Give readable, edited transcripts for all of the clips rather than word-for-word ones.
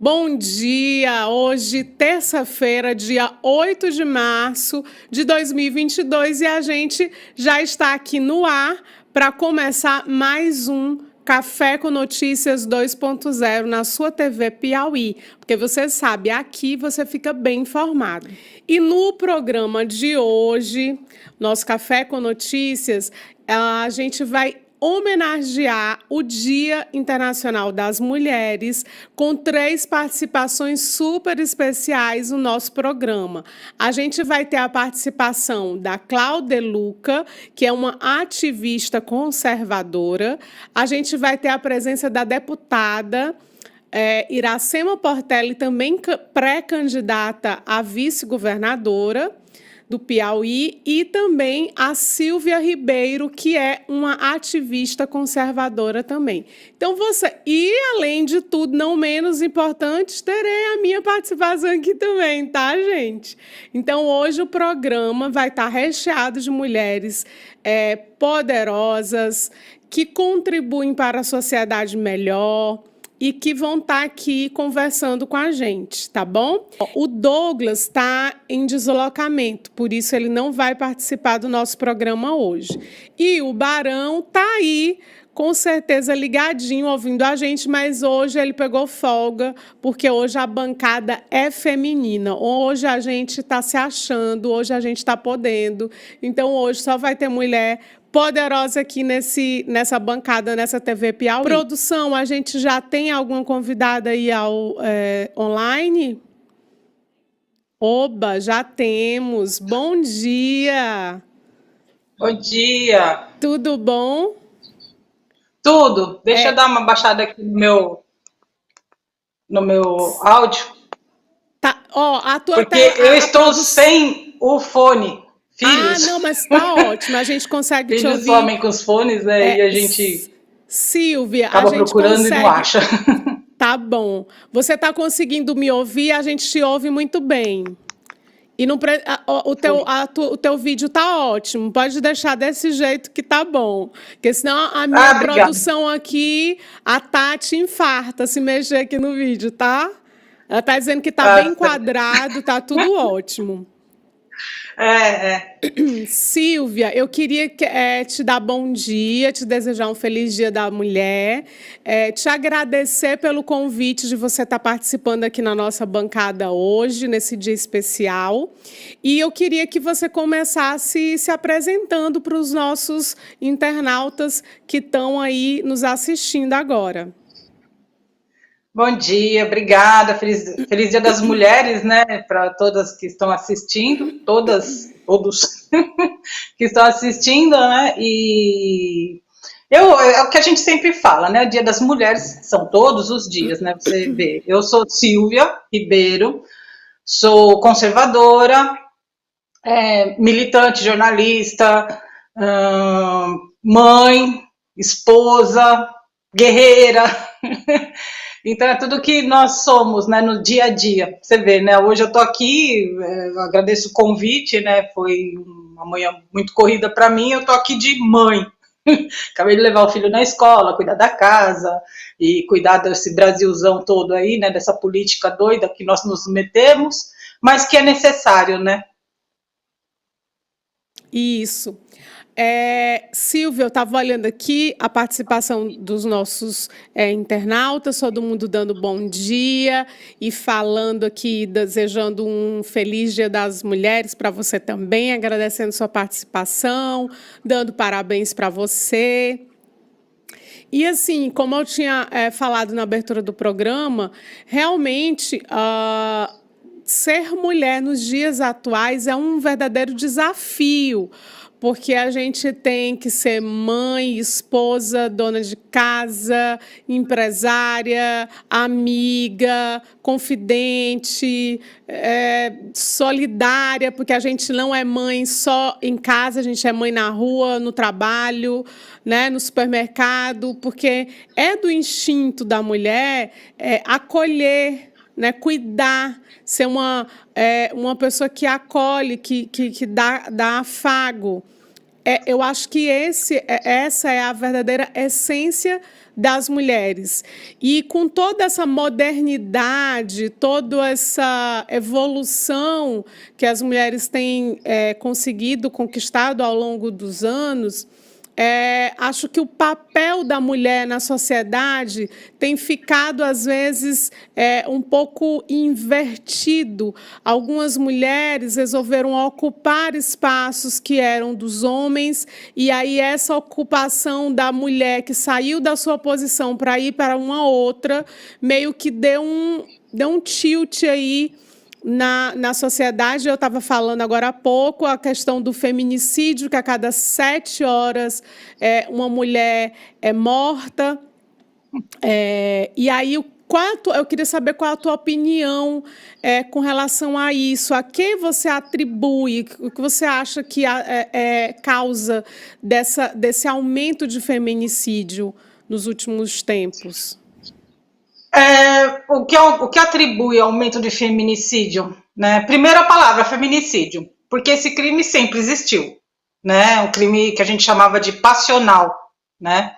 Bom dia! Hoje, terça-feira, dia 8 de março de 2022, e a gente já está aqui no ar para começar mais um Café com Notícias 2.0 na sua TV Piauí, porque você sabe, aqui você fica bem informado. E no programa de hoje, nosso Café com Notícias, a gente vai homenagear o Dia Internacional das Mulheres com 3 participações super especiais no nosso programa. A gente vai ter a participação da Claudeluca, que é uma ativista conservadora. A gente vai ter a presença da deputada Iracema Portela, também pré-candidata a vice-governadora do Piauí, e também a Silvia Ribeiro, que é uma ativista conservadora também. Então, além de tudo, não menos importante, terei a minha participação aqui também, tá, gente? Então, hoje o programa vai estar recheado de mulheres poderosas, que contribuem para a sociedade melhor, e que vão estar aqui conversando com a gente, tá bom? O Douglas está em deslocamento, por isso ele não vai participar do nosso programa hoje. E o Barão está aí, com certeza ligadinho, ouvindo a gente, mas hoje ele pegou folga, porque hoje a bancada é feminina. Hoje a gente está se achando, hoje a gente está podendo. Então hoje só vai ter mulher poderosa aqui nessa bancada, nessa TV Piauí. Produção, a gente já tem alguma convidada aí online? Oba, já temos. Bom dia! Bom dia! Tudo bom? Tudo. Deixa eu dar uma baixada aqui no meu áudio. Tá, a tua porque tela, eu estou sem o fone. Filhos. Não, mas tá ótimo, a gente consegue te ouvir. Filhos somem com os fones, né? E a gente Silvia, acaba a gente procurando consegue... e não acha. Tá bom. Você está conseguindo me ouvir? A gente te ouve muito bem. E não o teu vídeo tá ótimo. Pode deixar desse jeito que tá bom. Porque senão a minha produção aqui, a Tati infarta se mexer aqui no vídeo, tá? Ela tá dizendo que tá bem enquadrado, tá tudo ótimo. Silvia, eu queria te dar bom dia, te desejar um feliz Dia da Mulher, te agradecer pelo convite de você estar participando aqui na nossa bancada hoje, nesse dia especial. E eu queria que você começasse se apresentando para os nossos internautas que estão aí nos assistindo agora. Bom dia, obrigada. Feliz Dia das Mulheres, né? Para todas que estão assistindo, todos que estão assistindo, né? E é o que a gente sempre fala, né? O Dia das Mulheres são todos os dias, né? Você vê. Eu sou Silvia Ribeiro, sou conservadora, militante, jornalista, mãe, esposa, guerreira. Então é tudo que nós somos, né, no dia a dia. Você vê, né? Hoje eu tô aqui, agradeço o convite, né? Foi uma manhã muito corrida para mim. Eu tô aqui de mãe. Acabei de levar o filho na escola, cuidar da casa e cuidar desse Brasilzão todo aí, né? Dessa política doida que nós nos metemos, mas que é necessário, né? Isso. Silvia, eu estava olhando aqui a participação dos nossos internautas, todo mundo dando bom dia e falando aqui, desejando um feliz Dia das Mulheres para você também, agradecendo sua participação, dando parabéns para você. E assim, como eu tinha falado na abertura do programa, realmente ser mulher nos dias atuais é um verdadeiro desafio, porque a gente tem que ser mãe, esposa, dona de casa, empresária, amiga, confidente, solidária, porque a gente não é mãe só em casa, a gente é mãe na rua, no trabalho, né, no supermercado, porque é do instinto da mulher acolher, né, cuidar, ser uma pessoa que acolhe, que dá afago. Eu acho que essa é a verdadeira essência das mulheres. E com toda essa modernidade, toda essa evolução que as mulheres têm conseguido, conquistado ao longo dos anos, acho que o papel da mulher na sociedade tem ficado, às vezes, um pouco invertido. Algumas mulheres resolveram ocupar espaços que eram dos homens, e aí essa ocupação da mulher que saiu da sua posição para ir para uma outra, meio que deu um tilt aí na sociedade. Eu estava falando agora há pouco a questão do feminicídio, que a cada 7 horas uma mulher é morta. E aí, eu queria saber qual a tua opinião com relação a isso. A quem você atribui, o que você acha que é causa desse aumento de feminicídio nos últimos tempos? O que atribui ao aumento de feminicídio, né? Primeira palavra, feminicídio, porque esse crime sempre existiu, né? Um crime que a gente chamava de passional, né?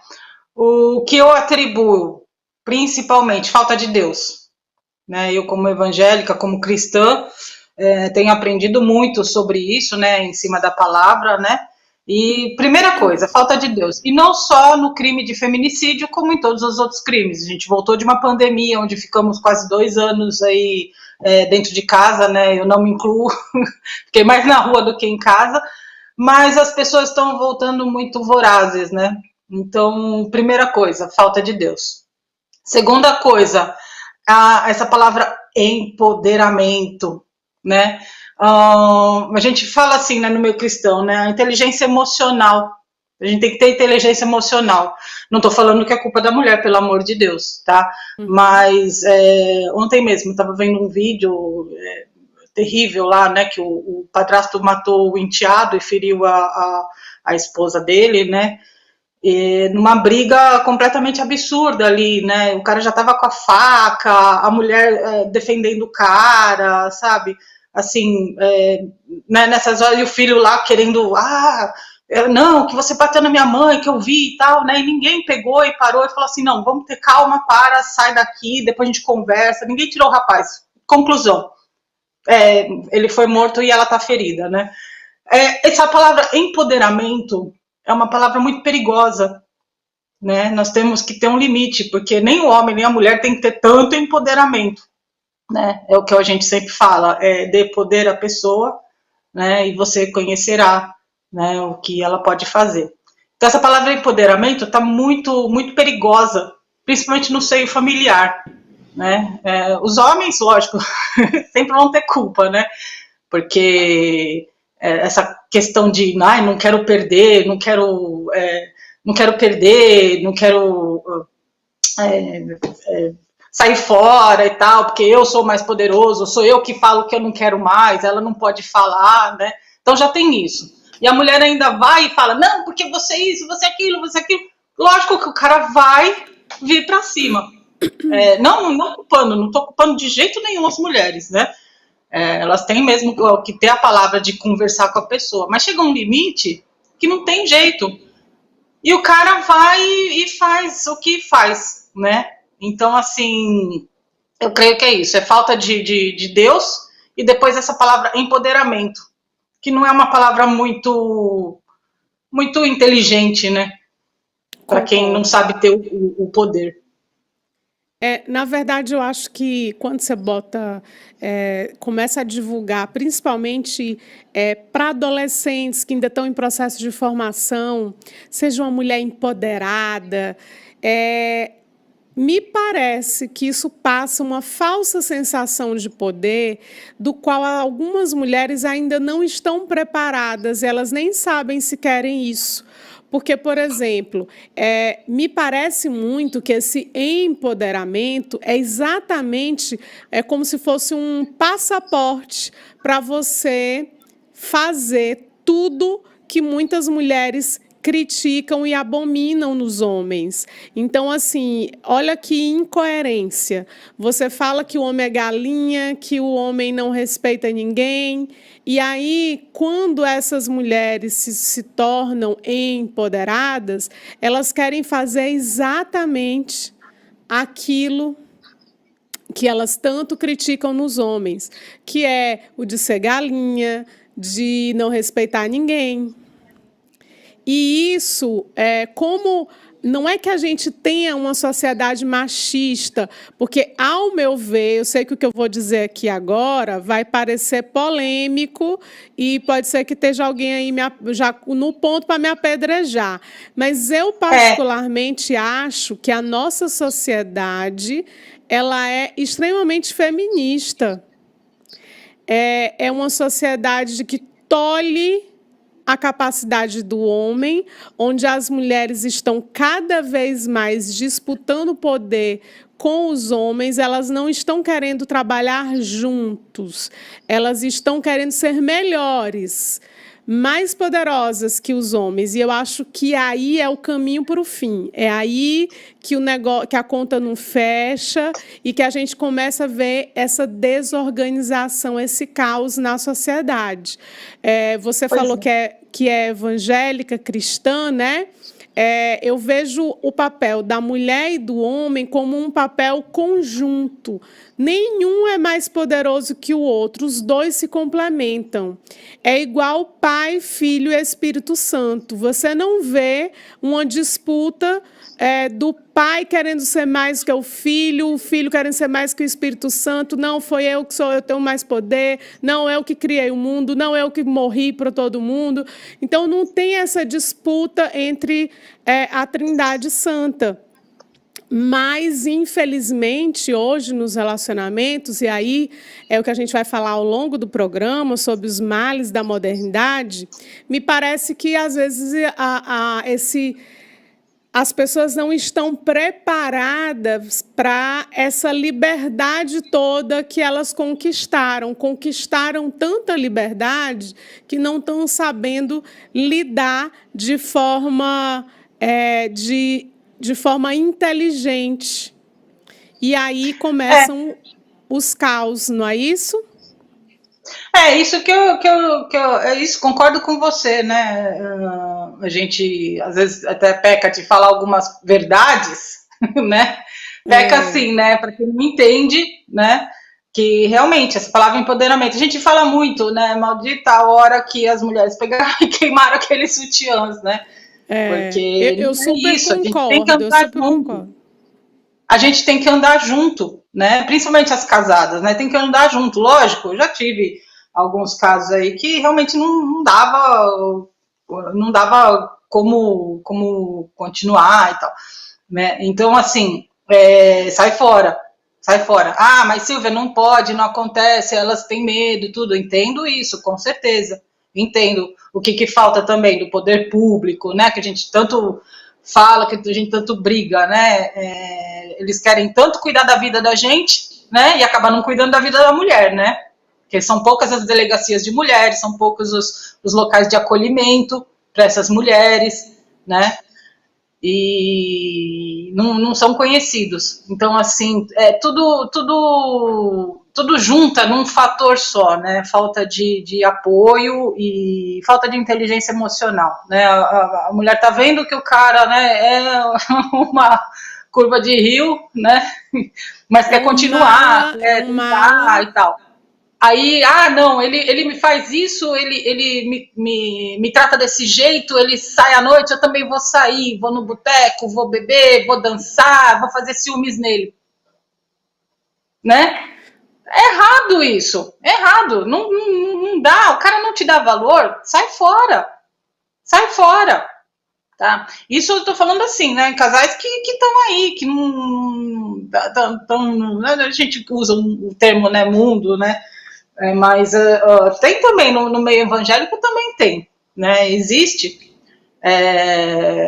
O que eu atribuo, principalmente, falta de Deus, né? Eu, como evangélica, como cristã, tenho aprendido muito sobre isso, né? Em cima da palavra, né? E primeira coisa, falta de Deus. E não só no crime de feminicídio, como em todos os outros crimes. A gente voltou de uma pandemia, onde ficamos quase 2 anos aí dentro de casa, né? Eu não me incluo, fiquei mais na rua do que em casa, mas as pessoas estão voltando muito vorazes, né? Então, primeira coisa, falta de Deus. Segunda coisa, essa palavra empoderamento, né? A gente fala assim, né, no meio cristão, né, a inteligência emocional. A gente tem que ter inteligência emocional. Não estou falando que é culpa da mulher, pelo amor de Deus, tá? Mas ontem mesmo eu estava vendo um vídeo terrível lá, né, que o padrasto matou o enteado e feriu a esposa dele, né? Numa briga completamente absurda ali, né? O cara já estava com a faca, a mulher defendendo o cara, sabe? Assim, né, nessas horas, e o filho lá querendo, não, que você bateu na minha mãe, que eu vi e tal, né? E ninguém pegou e parou e falou assim, não, vamos ter calma, sai daqui, depois a gente conversa. Ninguém tirou o rapaz. Conclusão, ele foi morto e ela tá ferida, né? Essa palavra empoderamento é uma palavra muito perigosa, né? Nós temos que ter um limite, porque nem o homem nem a mulher tem que ter tanto empoderamento, né? É o que a gente sempre fala, dê poder à pessoa, né? E você conhecerá, né, o que ela pode fazer. Então essa palavra empoderamento está muito, muito perigosa, principalmente no seio familiar, né? Os homens, lógico, sempre vão ter culpa, né? Porque essa questão de não quero perder, não quero perder, não quero sair fora e tal, porque eu sou mais poderoso, sou eu que falo que eu não quero mais, ela não pode falar, né? Então já tem isso. E a mulher ainda vai e fala, não, porque você isso, você aquilo, você aquilo. Lógico que o cara vai vir para cima. Não culpando, não estou culpando de jeito nenhum as mulheres, né? Elas têm mesmo que ter a palavra de conversar com a pessoa, mas chega um limite que não tem jeito. E o cara vai e faz o que faz, né? Então, assim, eu creio que é isso, falta de Deus e depois essa palavra empoderamento, que não é uma palavra muito, muito inteligente, né? Para quem não sabe ter o poder. Na verdade, eu acho que quando você começa a divulgar, principalmente para adolescentes que ainda estão em processo de formação, seja uma mulher empoderada, me parece que isso passa uma falsa sensação de poder, do qual algumas mulheres ainda não estão preparadas, elas nem sabem se querem isso. Porque, por exemplo, me parece muito que esse empoderamento é exatamente como se fosse um passaporte para você fazer tudo que muitas mulheres criticam e abominam nos homens. Então, assim, olha que incoerência. Você fala que o homem é galinha, que o homem não respeita ninguém, e aí, quando essas mulheres se tornam empoderadas, elas querem fazer exatamente aquilo que elas tanto criticam nos homens, que é o de ser galinha, de não respeitar ninguém. E isso como não é que a gente tenha uma sociedade machista, porque, ao meu ver, eu sei que o que eu vou dizer aqui agora vai parecer polêmico e pode ser que esteja alguém aí já no ponto para me apedrejar, mas eu particularmente acho que a nossa sociedade ela é extremamente feminista. É uma sociedade que tolhe a capacidade do homem, onde as mulheres estão cada vez mais disputando poder com os homens, elas não estão querendo trabalhar juntos, elas estão querendo ser melhores, mais poderosas que os homens, e eu acho que aí é o caminho para o fim, é aí que o negócio, que a conta não fecha e que a gente começa a ver essa desorganização, esse caos na sociedade. Você falou que é evangélica, cristã, né? Eu vejo o papel da mulher e do homem como um papel conjunto. Nenhum é mais poderoso que o outro, os dois se complementam. É igual Pai, Filho e Espírito Santo. Você não vê uma disputa do pai querendo ser mais que o filho querendo ser mais que o Espírito Santo. Não, foi eu que eu tenho mais poder, não, eu que criei o mundo, não, eu que morri para todo mundo. Então, não tem essa disputa entre a Trindade Santa. Mas, infelizmente, hoje nos relacionamentos, e aí é o que a gente vai falar ao longo do programa, sobre os males da modernidade, me parece que, às vezes, as pessoas não estão preparadas para essa liberdade toda que elas conquistaram. Conquistaram tanta liberdade que não estão sabendo lidar de forma, de forma inteligente. E aí começam os caos, não é isso? Isso isso, concordo com você, né? A gente às vezes até peca de falar algumas verdades, né? Peca assim, né? Para quem não entende, né? Que realmente essa palavra empoderamento, a gente fala muito, né? Maldita a hora que as mulheres pegaram e queimaram aqueles sutiãs, né? Porque eu super isso, concordo, a gente tem que andar junto, né? Principalmente as casadas, né? Tem que andar junto, lógico. Eu já tive alguns casos aí que realmente não dava como continuar e tal, né? Então, assim, sai fora. Ah, mas Silvia, não pode, não acontece, elas têm medo, tudo. Entendo isso, com certeza. Entendo o que falta também do poder público, né? Que a gente tanto fala, que a gente tanto briga, né? Eles querem tanto cuidar da vida da gente, né? E acabam não cuidando da vida da mulher, né? Porque são poucas as delegacias de mulheres, são poucos os locais de acolhimento para essas mulheres, né? E não são conhecidos. Então, assim, tudo junta num fator só, né? Falta de apoio e falta de inteligência emocional, né? A mulher tá vendo que o cara, né, é uma curva de rio, né? Mas quer continuar, quer tentar e tal. Aí, não, ele me faz isso, ele me trata desse jeito, ele sai à noite, eu também vou sair, vou no boteco, vou beber, vou dançar, vou fazer ciúmes nele. Né? É errado isso, é errado, não dá, o cara não te dá valor, sai fora, tá? Isso eu tô falando assim, né, casais que estão aí, que não, a gente usa o termo, né, mundo, né, mas tem também, no meio evangélico também tem, né, existe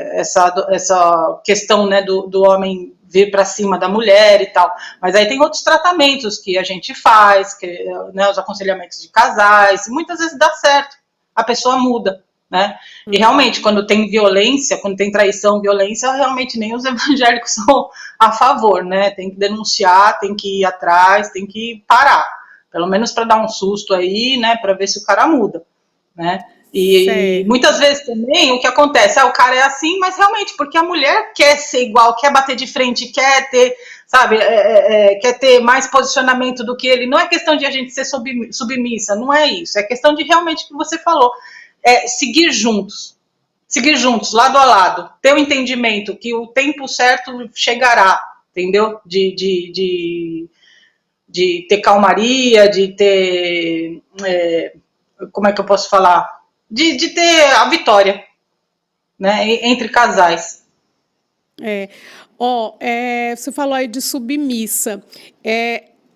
essa questão, né, do homem vir para cima da mulher e tal, mas aí tem outros tratamentos que a gente faz, né, os aconselhamentos de casais, e muitas vezes dá certo, a pessoa muda, né? E realmente, quando tem violência, quando tem traição, violência, realmente nem os evangélicos são a favor, né? Tem que denunciar, tem que ir atrás, tem que parar, pelo menos para dar um susto aí, né? Para ver se o cara muda, né? E muitas vezes também o que acontece, o cara é assim, mas realmente porque a mulher quer ser igual, quer bater de frente, quer ter, sabe, quer ter mais posicionamento do que ele. Não é questão de a gente ser submissa, não é isso. É questão de realmente o que você falou, seguir juntos, lado a lado, ter o entendimento que o tempo certo chegará, entendeu? De ter calmaria, de ter, como é que eu posso falar? De ter a vitória, né, entre casais. Você falou aí de submissa.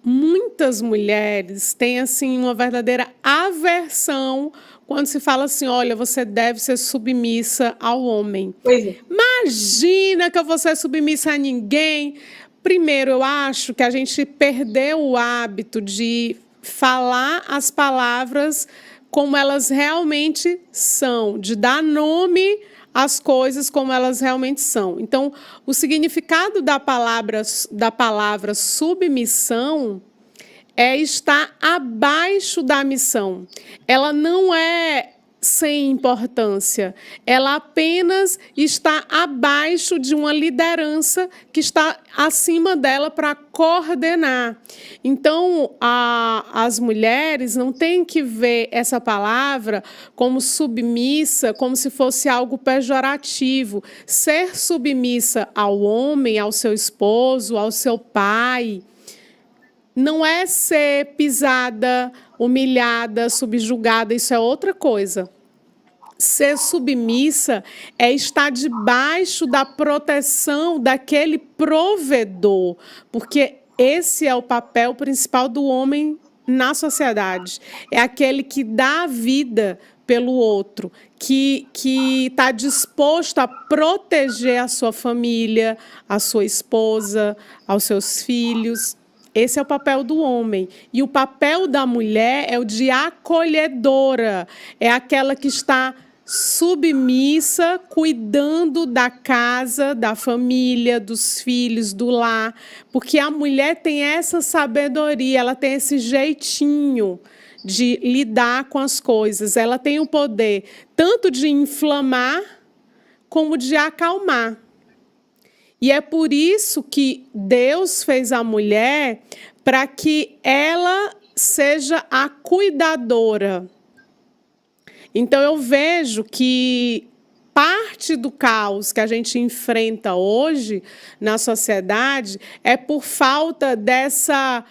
Muitas mulheres têm assim uma verdadeira aversão quando se fala assim, olha, você deve ser submissa ao homem. Pois é. Imagina que eu vou ser submissa a ninguém. Primeiro, eu acho que a gente perdeu o hábito de falar as palavras como elas realmente são, de dar nome às coisas como elas realmente são. Então, o significado da palavra submissão é estar abaixo da missão. Ela não é sem importância, ela apenas está abaixo de uma liderança que está acima dela para coordenar. Então, as mulheres não têm que ver essa palavra como submissa, como se fosse algo pejorativo. Ser submissa ao homem, ao seu esposo, ao seu pai, não é ser pisada, humilhada, subjugada, isso é outra coisa. Ser submissa é estar debaixo da proteção daquele provedor, porque esse é o papel principal do homem na sociedade. É aquele que dá a vida pelo outro, que está disposto a proteger a sua família, a sua esposa, aos seus filhos. Esse é o papel do homem. E o papel da mulher é o de acolhedora. É aquela que está submissa, cuidando da casa, da família, dos filhos, do lar. Porque a mulher tem essa sabedoria, ela tem esse jeitinho de lidar com as coisas. Ela tem o poder tanto de inflamar como de acalmar. E é por isso que Deus fez a mulher para que ela seja a cuidadora. Então, eu vejo que parte do caos que a gente enfrenta hoje na sociedade é por falta dessa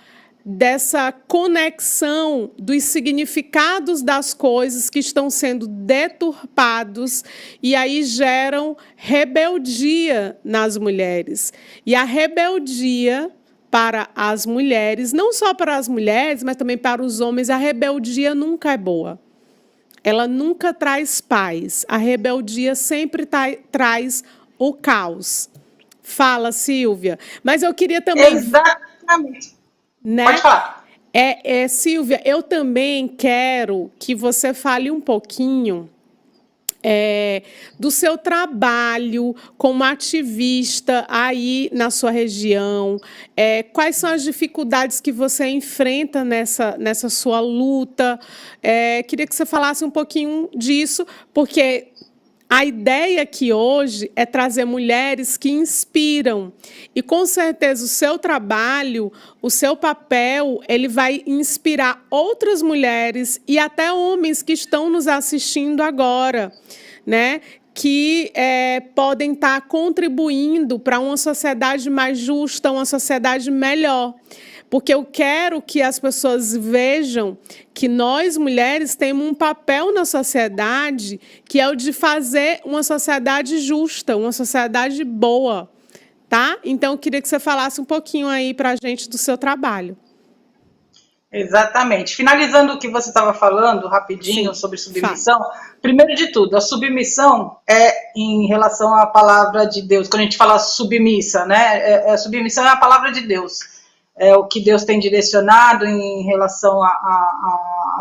conexão dos significados das coisas que estão sendo deturpados e aí geram rebeldia nas mulheres. E a rebeldia para as mulheres, não só para as mulheres, mas também para os homens, a rebeldia nunca é boa. Ela nunca traz paz. A rebeldia sempre traz o caos. Fala, Silvia. Mas eu queria também... Exatamente. Né? Pode falar. Silvia, eu também quero que você fale um pouquinho do seu trabalho como ativista aí na sua região. Quais são as dificuldades que você enfrenta nessa sua luta? Queria que você falasse um pouquinho disso, porque a ideia aqui hoje é trazer mulheres que inspiram. E, com certeza, o seu trabalho, o seu papel, ele vai inspirar outras mulheres e até homens que estão nos assistindo agora, né? Que podem estar contribuindo para uma sociedade mais justa, uma sociedade melhor. Porque eu quero que as pessoas vejam que nós, mulheres, temos um papel na sociedade que é o de fazer uma sociedade justa, uma sociedade boa, tá? Então, eu queria que você falasse um pouquinho aí para a gente do seu trabalho. Exatamente. Finalizando o que você estava falando, rapidinho, sobre submissão, primeiro de tudo, a submissão é em relação à palavra de Deus. Quando a gente fala submissa, né? A submissão é a palavra de Deus. É o que Deus tem direcionado em relação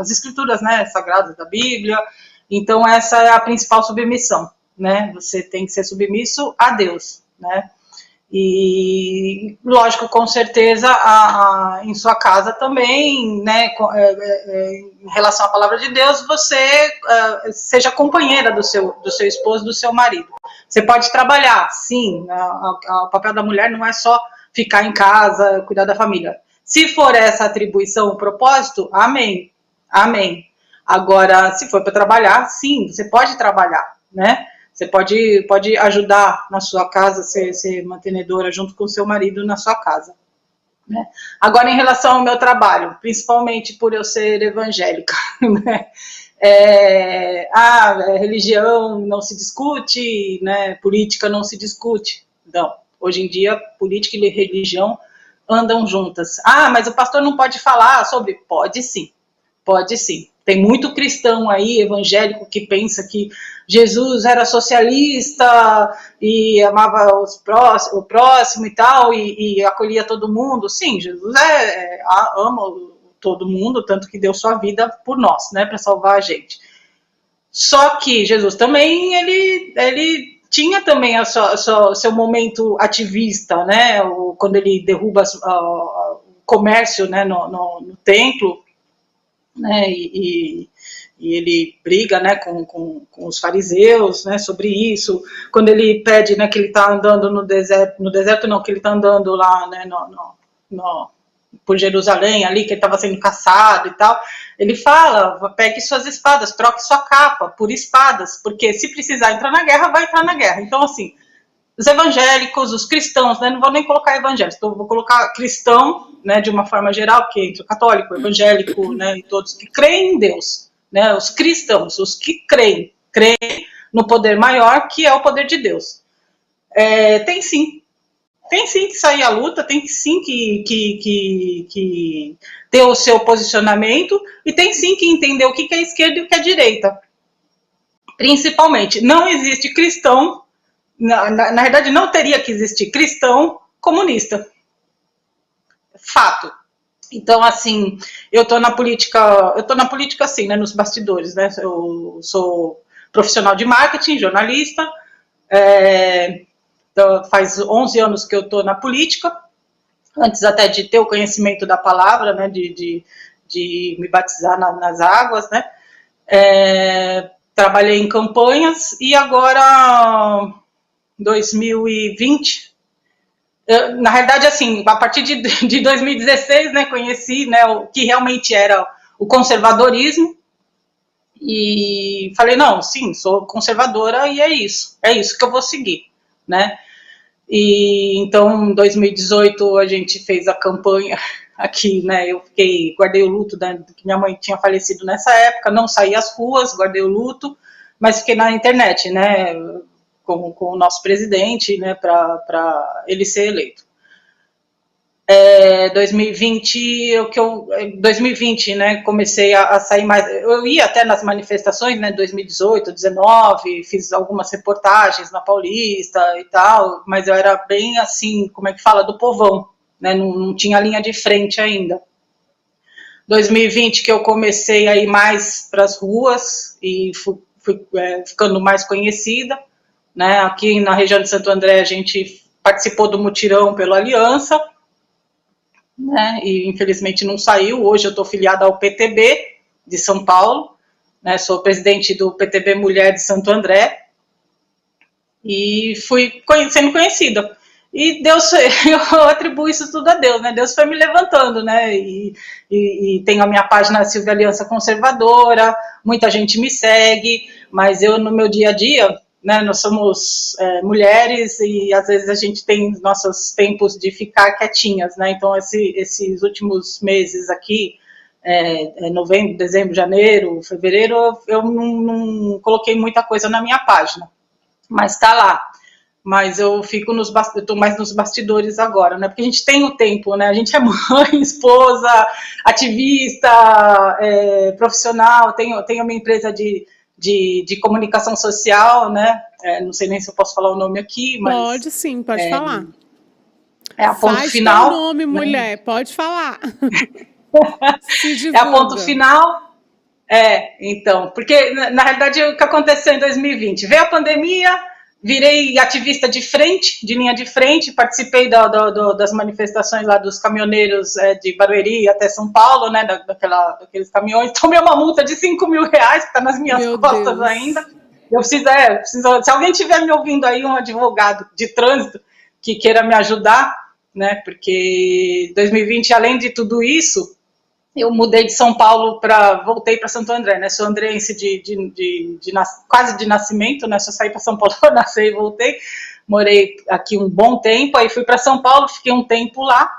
às escrituras, né, sagradas da Bíblia, Então, essa é a principal submissão, né? Você tem que ser submisso a Deus, né? E, lógico, com certeza, em sua casa também, né, em relação à palavra de Deus, você seja companheira do seu esposo, do seu marido. Você pode trabalhar, sim, o papel da mulher não é só ficar em casa, cuidar da família. Se for essa atribuição, o propósito, amém, amém. Agora, se for para trabalhar, sim, você pode trabalhar, né? Você pode ajudar na sua casa, ser mantenedora junto com o seu marido na sua casa, né? Agora, em relação ao meu trabalho, principalmente por eu ser evangélica, né? Religião não se discute, né? Política não se discute. Não, hoje em dia, política e religião andam juntas. Mas o pastor não pode falar sobre? Pode sim, pode sim. Tem muito cristão aí, evangélico, que pensa que Jesus era socialista e amava o próximo e tal, e acolhia todo mundo. Sim, Jesus ama todo mundo, tanto que deu sua vida por nós, né, para salvar a gente. Só que Jesus também, ele tinha também seu momento ativista, né, quando ele derruba o comércio, né, no templo, né, e ele briga, né, com os fariseus, né, sobre isso, quando ele pede, né, que ele está andando no deserto não, que ele está andando lá, né, por Jerusalém, ali, que ele estava sendo caçado e tal, ele fala, pegue suas espadas, troque sua capa por espadas, porque se precisar entrar na guerra, vai entrar na guerra. Então, assim, os evangélicos, os cristãos, né, não vou nem colocar evangélicos, vou colocar cristão, né, de uma forma geral, porque entre o católico, o evangélico, né, e todos que creem em Deus, né, os cristãos, os que creem no poder maior, que é o poder de Deus. Tem sim que sair à luta, tem sim que ter o seu posicionamento, e tem sim que entender o que é esquerda e o que é direita. Principalmente, não existe cristão, na verdade não teria que existir cristão comunista. Fato. Então, assim, eu tô na política assim, né, nos bastidores, né, eu sou profissional de marketing, jornalista, então faz 11 anos que eu tô na política, antes até de ter o conhecimento da palavra, né, de me batizar nas águas, né, trabalhei em campanhas, e agora, 2020, na verdade, assim, a partir de 2016, né, conheci, né, o que realmente era o conservadorismo, e falei, não, sim, sou conservadora e é isso que eu vou seguir, né. E então, em 2018, a gente fez a campanha aqui, né, eu guardei o luto, né, que minha mãe tinha falecido nessa época, não saí às ruas, guardei o luto, mas fiquei na internet, né, com o nosso presidente, né, para ele ser eleito. 2020, né, comecei a sair mais, eu ia até nas manifestações, né, 2018, 2019, fiz algumas reportagens na Paulista e tal, mas eu era bem assim, como é que fala, do povão, né, não tinha linha de frente ainda. 2020 que eu comecei a ir mais para as ruas e fui ficando mais conhecida, né, aqui na região de Santo André a gente participou do mutirão pela Aliança, né, e infelizmente não saiu. Hoje eu estou filiada ao PTB de São Paulo, né, sou presidente do PTB Mulher de Santo André, e fui sendo conhecida. E Deus, eu atribuo isso tudo a Deus, né? Deus foi me levantando, né? E tenho a minha página Silvia Aliança Conservadora, muita gente me segue, mas eu, no meu dia a dia, né, nós somos mulheres e às vezes a gente tem nossos tempos de ficar quietinhas, né? Então, esses últimos meses aqui, novembro, dezembro, janeiro, fevereiro, eu não coloquei muita coisa na minha página, mas está lá. Mas eu fico eu tô mais nos bastidores agora, né? Porque a gente tem o tempo, né? A gente é mãe, esposa, ativista, profissional, tenho a minha empresa de comunicação social, né? Não sei nem se eu posso falar o nome aqui, mas... Pode sim, pode falar. É a Ponto Faz Final. Teu nome, mulher, pode falar. É a Ponto Final. Então, porque na realidade o que aconteceu em 2020? Veio a pandemia, virei ativista de frente, de linha de frente, participei das manifestações lá dos caminhoneiros de Barueri até São Paulo, né, daqueles caminhões, tomei uma multa de R$ 5.000, que está nas minhas costas Deus. ainda. Eu preciso, se alguém estiver me ouvindo aí, um advogado de trânsito que queira me ajudar, né, porque 2020, além de tudo isso, eu mudei de São Paulo voltei para Santo André, né? Sou andrense quase de nascimento, né? Só saí para São Paulo, nasci e voltei. Morei aqui um bom tempo, aí fui para São Paulo, fiquei um tempo lá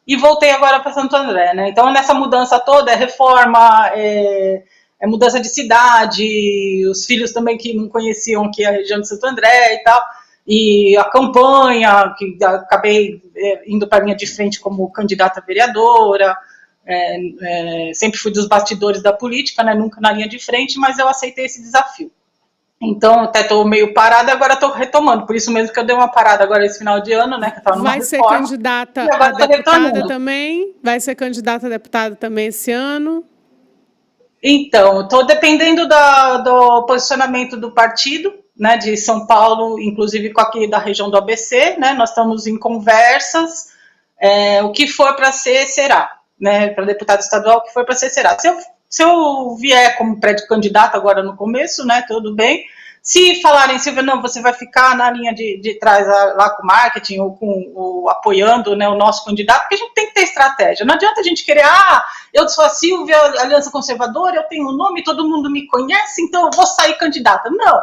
e voltei agora para Santo André, né? Então, nessa mudança toda, é reforma, é mudança de cidade, os filhos também que não conheciam aqui a região de Santo André e tal, e a campanha, que acabei indo para a linha de frente como candidata a vereadora. Sempre fui dos bastidores da política, né, nunca na linha de frente, mas eu aceitei esse desafio. Então, até estou meio parada, agora estou retomando. Por isso mesmo que eu dei uma parada agora esse final de ano, né, que eu estava numa reforma. Vai ser candidata a deputada também? Vai ser candidata a deputada também esse ano? Então, estou dependendo do posicionamento do partido, né, de São Paulo, inclusive com aqui da região do ABC, né, nós estamos em conversas, o que for para ser, será. Né, para deputado estadual, que foi para ser será. Se eu vier como pré-candidato agora no começo, né, tudo bem. Se falarem, Silvia, não, você vai ficar na linha de trás lá com o marketing ou apoiando, né, o nosso candidato, porque a gente tem que ter estratégia. Não adianta a gente querer, eu sou a Silvia, Aliança Conservadora, eu tenho o nome, todo mundo me conhece, então eu vou sair candidata. Não.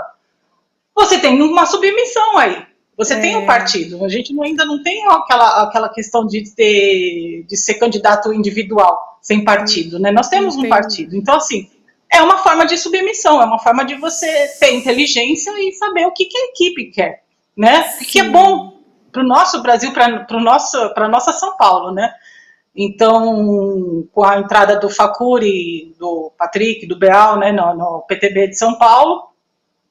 Você tem uma submissão aí. Você tem um partido, a gente ainda não tem aquela questão de ser candidato individual, sem partido, né? Nós temos um partido. Então, assim, é uma forma de submissão, é uma forma de você ter inteligência e saber o que a equipe quer, né? O que é bom para o nosso Brasil, para a nossa São Paulo, né? Então, com a entrada do Facuri, do Patrick, do Beal, né, no PTB de São Paulo,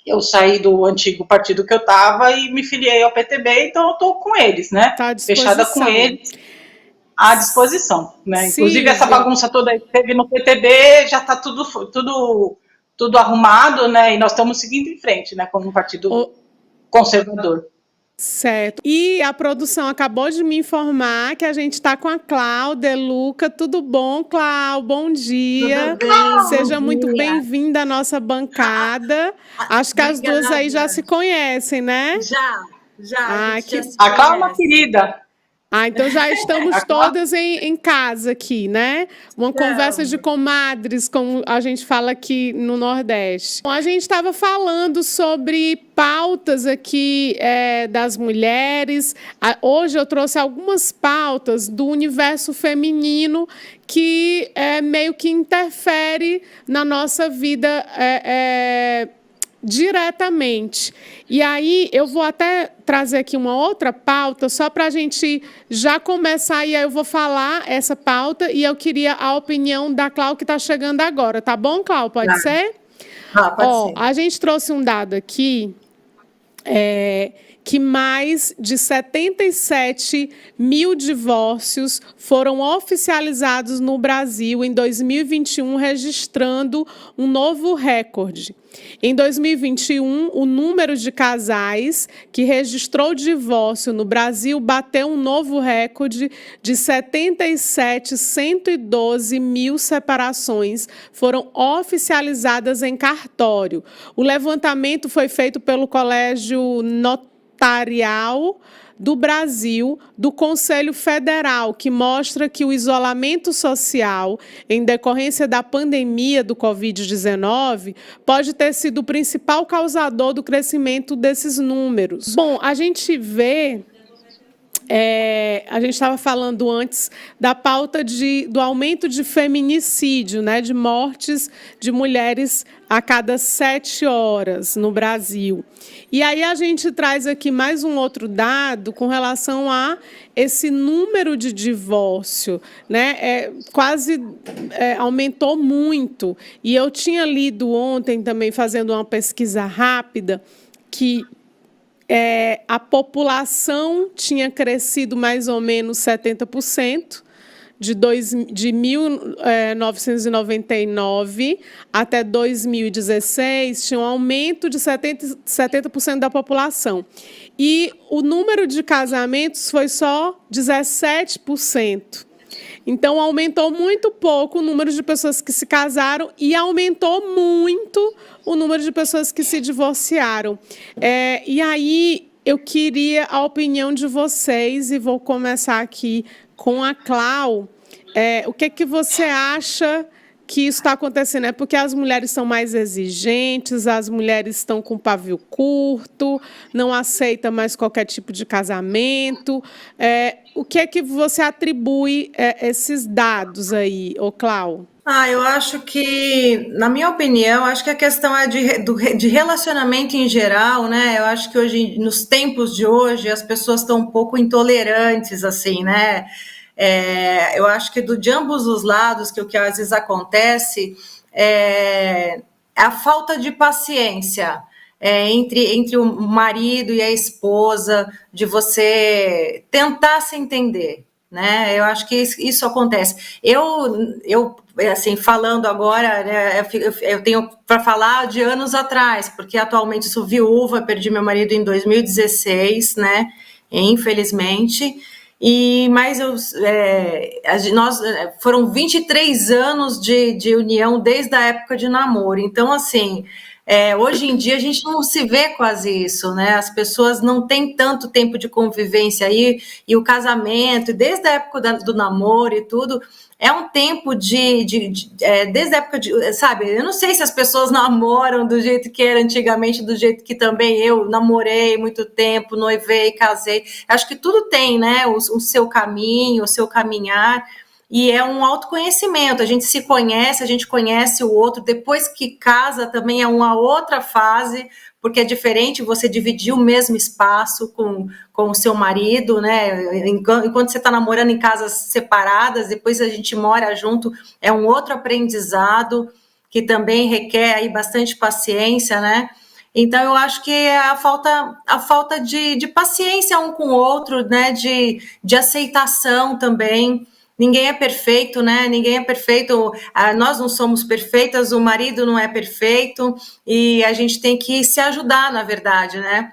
eu saí do antigo partido que eu estava e me filiei ao PTB, então eu estou com eles, né? Fechada com eles, à disposição, né? Inclusive, essa bagunça toda que teve no PTB já está tudo arrumado, né? E nós estamos seguindo em frente, né? Como um partido conservador. Certo. E a produção acabou de me informar que a gente está com a Cláudia Luca. Tudo bom, Cláudia? Bom dia. Tudo bem, seja muito bem-vinda à nossa bancada. Acho que as duas aí já se conhecem, né? Já. A Cláudia é uma querida. Então já estamos todas em casa aqui, né? Uma conversa de comadres, como a gente fala aqui no Nordeste. Bom, a gente estava falando sobre pautas aqui das mulheres. Hoje eu trouxe algumas pautas do universo feminino que meio que interfere na nossa vida diretamente. E aí eu vou até trazer aqui uma outra pauta, só para a gente já começar, e aí eu vou falar essa pauta, e eu queria a opinião da Cláudia, que está chegando agora. Tá bom, Cláudia? Pode ser? Pode ser. A gente trouxe um dado aqui, que mais de 77 mil divórcios foram oficializados no Brasil em 2021, registrando um novo recorde. Em 2021, o número de casais que registrou divórcio no Brasil bateu um novo recorde de 112 mil separações foram oficializadas em cartório. O levantamento foi feito pelo Colégio Notarial do Brasil, do Conselho Federal, que mostra que o isolamento social em decorrência da pandemia do Covid-19 pode ter sido o principal causador do crescimento desses números. Bom, a gente vê... a gente estava falando antes da pauta do aumento de feminicídio, né, de mortes de mulheres a cada 7 horas no Brasil. E aí a gente traz aqui mais um outro dado com relação a esse número de divórcio, né? Aumentou muito. E eu tinha lido ontem também, fazendo uma pesquisa rápida, que a população tinha crescido mais ou menos 70%, de 1999 até 2016, tinha um aumento de 70% da população. E o número de casamentos foi só 17%. Então, aumentou muito pouco o número de pessoas que se casaram e aumentou muito o número de pessoas que se divorciaram. E aí, eu queria a opinião de vocês e vou começar aqui com a Clau. O que você acha que isso está acontecendo? É porque as mulheres são mais exigentes, as mulheres estão com pavio curto, não aceitam mais qualquer tipo de casamento. O que é que você atribui esses dados aí, ô Clau? Eu acho que, na minha opinião, acho que a questão é de relacionamento em geral, né? Eu acho que hoje, nos tempos de hoje, as pessoas estão um pouco intolerantes, assim, né? Eu acho que de ambos os lados, que o que às vezes acontece é a falta de paciência entre o marido e a esposa, de você tentar se entender, né? Eu acho que isso acontece. Eu assim, falando agora, né, eu tenho para falar de anos atrás, porque atualmente sou viúva, perdi meu marido em 2016, né? Infelizmente. Mas nós foram 23 anos de união desde a época de namoro. Então, assim, hoje em dia a gente não se vê quase isso, né? As pessoas não têm tanto tempo de convivência aí, e o casamento, desde a época do namoro e tudo, é um tempo desde a época de, sabe, eu não sei se as pessoas namoram do jeito que era antigamente, do jeito que também eu namorei muito tempo, noivei, casei. Acho que tudo tem, né, o seu caminho, o seu caminhar, e é um autoconhecimento, a gente se conhece, a gente conhece o outro, depois que casa também é uma outra fase, porque é diferente você dividir o mesmo espaço com o seu marido, né? Enquanto você está namorando em casas separadas, depois a gente mora junto, é um outro aprendizado que também requer aí bastante paciência, né? Então, eu acho que é a falta de paciência um com o outro, né? De aceitação também. Ninguém é perfeito, né? Ninguém é perfeito. Nós não somos perfeitas, o marido não é perfeito, e a gente tem que se ajudar, na verdade, né?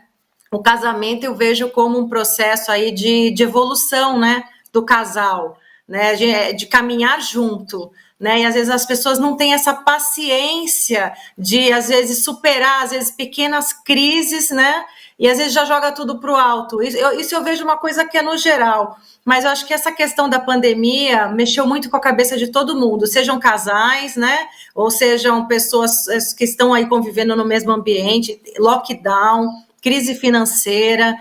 O casamento eu vejo como um processo aí de evolução, né? Do casal, né? De caminhar junto, né? E às vezes as pessoas não têm essa paciência de, às vezes, superar, às vezes, pequenas crises, né? E às vezes já joga tudo para o alto. Isso eu vejo uma coisa que é no geral. Mas eu acho que essa questão da pandemia mexeu muito com a cabeça de todo mundo, sejam casais, né? Ou sejam pessoas que estão aí convivendo no mesmo ambiente, lockdown, crise financeira.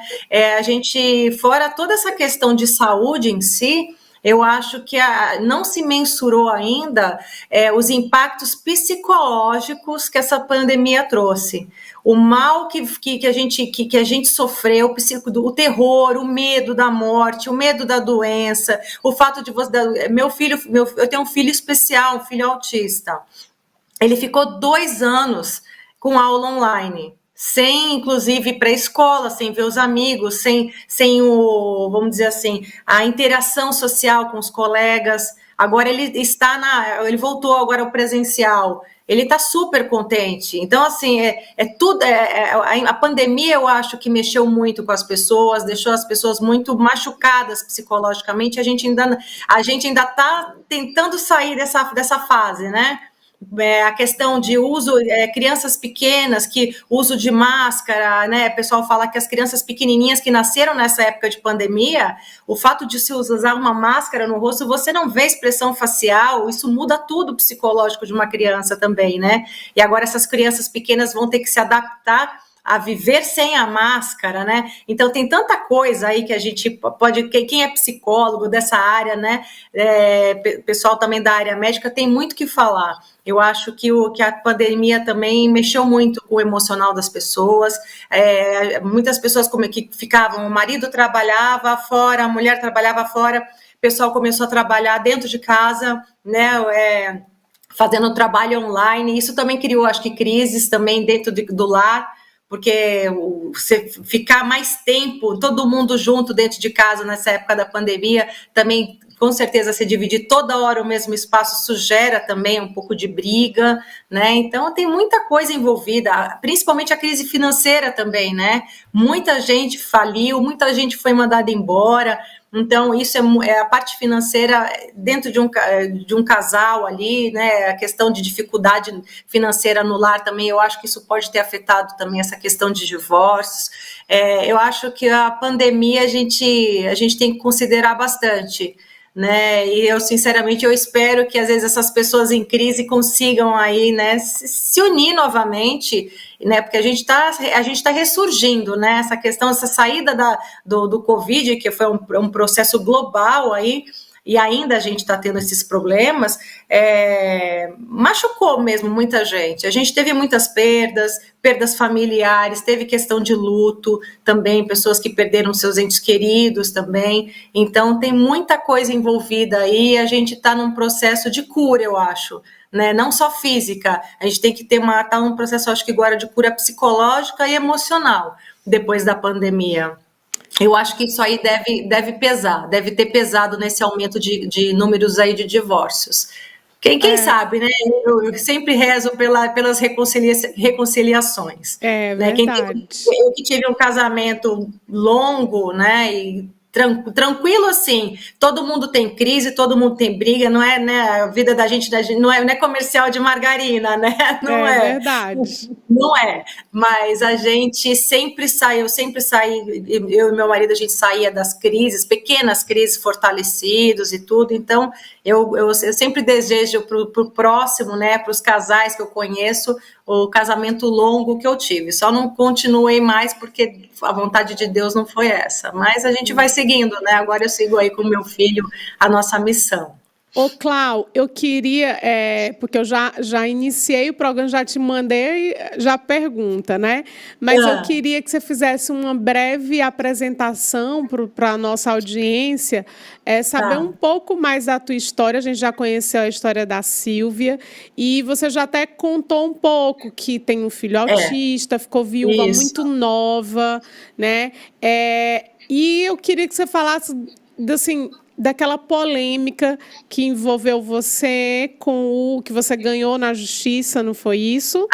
A gente, fora toda essa questão de saúde em si, eu acho que não se mensurou ainda os impactos psicológicos que essa pandemia trouxe. O mal que a gente sofreu, o terror, o medo da morte, o medo da doença, o fato de você... eu tenho um filho especial, um filho autista. Ele ficou 2 anos com aula online, sem, inclusive, ir para a escola, sem ver os amigos, sem vamos dizer assim, a interação social com os colegas. Agora ele voltou agora ao presencial, ele está super contente. Então, assim, a pandemia, eu acho que mexeu muito com as pessoas, deixou as pessoas muito machucadas psicologicamente. A gente ainda está tentando sair dessa fase, né? A questão de uso, crianças pequenas, que uso de máscara, né? O pessoal fala que as crianças pequenininhas que nasceram nessa época de pandemia, o fato de se usar uma máscara no rosto, você não vê expressão facial, isso muda tudo o psicológico de uma criança também, né? E agora essas crianças pequenas vão ter que se adaptar a viver sem a máscara, né? Então tem tanta coisa aí que a gente pode... Quem é psicólogo dessa área, né? Pessoal também da área médica tem muito o que falar. Eu acho que a pandemia também mexeu muito com o emocional das pessoas. Muitas pessoas que ficavam... O marido trabalhava fora, a mulher trabalhava fora, o pessoal começou a trabalhar dentro de casa, né? Fazendo trabalho online. Isso também criou, acho que, crises também dentro do lar, porque você ficar mais tempo, todo mundo junto dentro de casa nessa época da pandemia, também com certeza se dividir toda hora o mesmo espaço, isso gera também um pouco de briga, né? Então tem muita coisa envolvida, principalmente a crise financeira também, né? Muita gente faliu, muita gente foi mandada embora. Então, isso é a parte financeira dentro de um casal ali, né? A questão de dificuldade financeira no lar também, eu acho que isso pode ter afetado também essa questão de divórcios. Eu acho que a pandemia a gente tem que considerar bastante, né? E eu, sinceramente, eu espero que às vezes essas pessoas em crise consigam aí, né, se unir novamente, né? Porque a gente tá ressurgindo, né? Essa questão, essa saída do Covid, que foi um processo global aí, e ainda a gente está tendo esses problemas, machucou mesmo muita gente. A gente teve muitas perdas familiares, teve questão de luto também, pessoas que perderam seus entes queridos também. Então, tem muita coisa envolvida aí, a gente está num processo de cura, eu acho, né? Não só física, a gente tem que tá num processo, acho que agora, de cura psicológica e emocional, depois da pandemia. Eu acho que isso aí deve pesar, deve ter pesado nesse aumento de números aí de divórcios. Quem sabe, né? Eu sempre rezo pelas reconciliações. É Né? verdade. Eu que tive um casamento longo, né? E tranquilo assim, todo mundo tem crise, todo mundo tem briga, não é, né? A vida da gente não é comercial de margarina, né? Não é. Verdade. Não é, mas a gente sempre sai, eu e meu marido, a gente saía das crises, pequenas crises, fortalecidos e tudo, então eu sempre desejo para o próximo, né, para os casais que eu conheço, o casamento longo que eu tive, só não continuei mais porque a vontade de Deus não foi essa, mas a gente vai seguindo, né, agora eu sigo aí com o meu filho a nossa missão. Ô, Clau, eu queria, porque eu já iniciei o programa, já te mandei já pergunta, né? Mas eu queria que você fizesse uma breve apresentação para a nossa audiência, saber um pouco mais da tua história. A gente já conheceu a história da Sílvia e você já até contou um pouco que tem um filho autista, ficou viúva muito nova, né? E eu queria que você falasse, assim, daquela polêmica que envolveu você com o que você ganhou na justiça, não foi isso?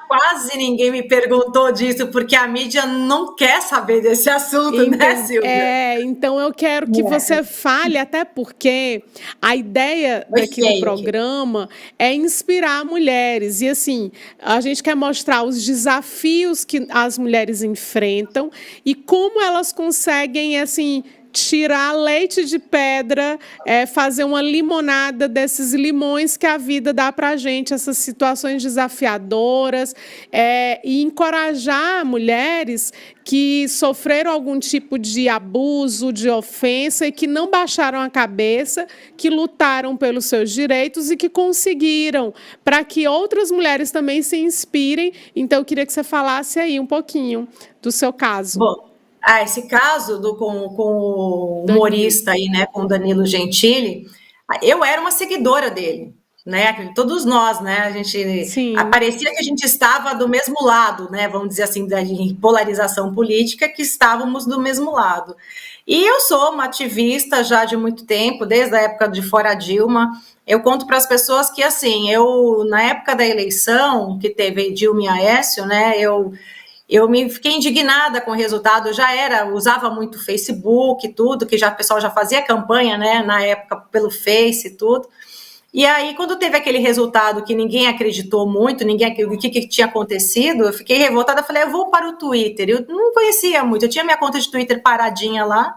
Quase ninguém me perguntou disso, porque a mídia não quer saber desse assunto, né, Silvia? Então eu quero que você fale, até porque a ideia daqui do programa é inspirar mulheres. E assim, a gente quer mostrar os desafios que as mulheres enfrentam e como elas conseguem, assim, tirar leite de pedra, fazer uma limonada desses limões que a vida dá para a gente, essas situações desafiadoras, e encorajar mulheres que sofreram algum tipo de abuso, de ofensa e que não baixaram a cabeça, que lutaram pelos seus direitos e que conseguiram, para que outras mulheres também se inspirem. Então, eu queria que você falasse aí um pouquinho do seu caso. Bom, esse caso com o humorista aí, né, com o Danilo Gentili, eu era uma seguidora dele, né? Todos nós, né? A gente parecia que a gente estava do mesmo lado, né? Vamos dizer assim, da polarização política, que estávamos do mesmo lado. E eu sou uma ativista já de muito tempo, desde a época de Fora Dilma. Eu conto para as pessoas que, assim, na época da eleição, que teve Dilma e Aécio, né? Eu me fiquei indignada com o resultado. Eu usava muito o Facebook e tudo, que o pessoal já fazia campanha, né, na época pelo Face e tudo. E aí, quando teve aquele resultado que ninguém acreditou muito, o que tinha acontecido, eu fiquei revoltada, falei, eu vou para o Twitter. Eu não conhecia muito, eu tinha minha conta de Twitter paradinha lá,